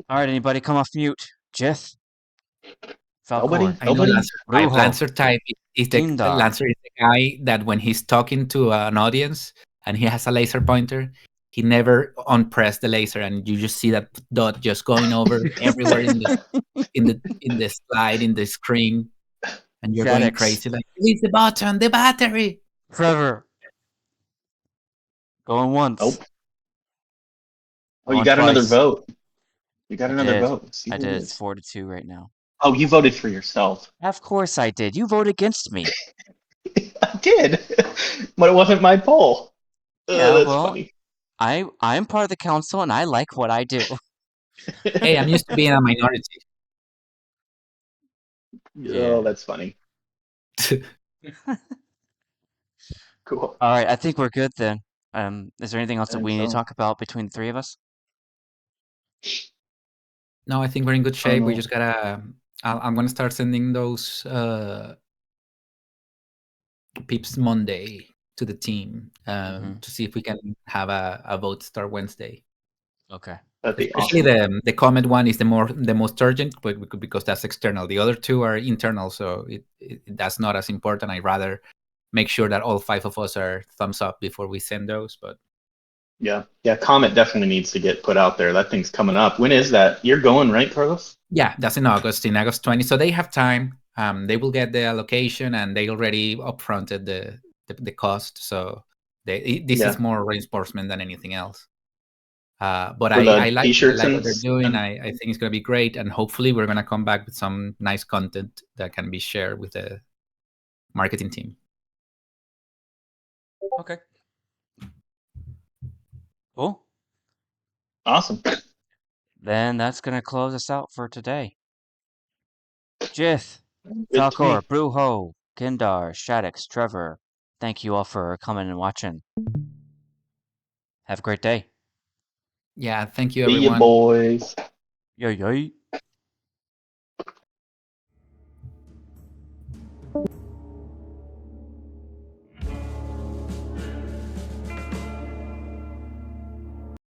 All right, anybody come off mute? Jith? Nobody? I know Lancer type is the Tindar. Lancer is the guy that when he's talking to an audience and he has a laser pointer, he never unpressed the laser, and you just see that dot just going over everywhere in the slide in the screen, and you're going Shaddix. crazy like, release the button, the battery. Trevor. Going once. Oh, you Going got another twice. vote. You got I another did. vote. Let's see I who it did. is. It's 4-2 right now. Oh, you voted for yourself. Of course I did. You voted against me. I did, but it wasn't my poll. Yeah, That's well, funny. I'm part of the council and I like what I do. Hey, I'm used to being a minority. Oh, that's funny. Cool. All right, I think we're good then. Is there anything else that And we need to so, talk about between the three of us? No, I think we're in good shape. We no. just gotta. I'm gonna start sending those pips Monday to the team to see if we can have a vote start Wednesday. Okay. That'd be Especially awesome. the comment one is the most urgent, but because that's external. The other two are internal, so that's not as important. I'd rather make sure that all 5 of us are thumbs up before we send those. But Yeah, Comet definitely needs to get put out there. That thing's coming up. When is that? You're going, right, Carlos? yeah, that's in August 20. So they have time. They will get the allocation, and they already upfronted the cost. So this is more reinforcement than anything else. But For the I like t-shirts what they're doing. and I think it's going to be great, and hopefully we're going to come back with some nice content that can be shared with the marketing team. Okay. Cool. awesome. Then that's gonna close us out for today. Jith, Good to me. Falcor, Brujo, Kindar, Shaddix, Trevor, thank you all for coming and watching. Have a great day. Yeah, thank you, See you, everyone. boys. Yay, yay.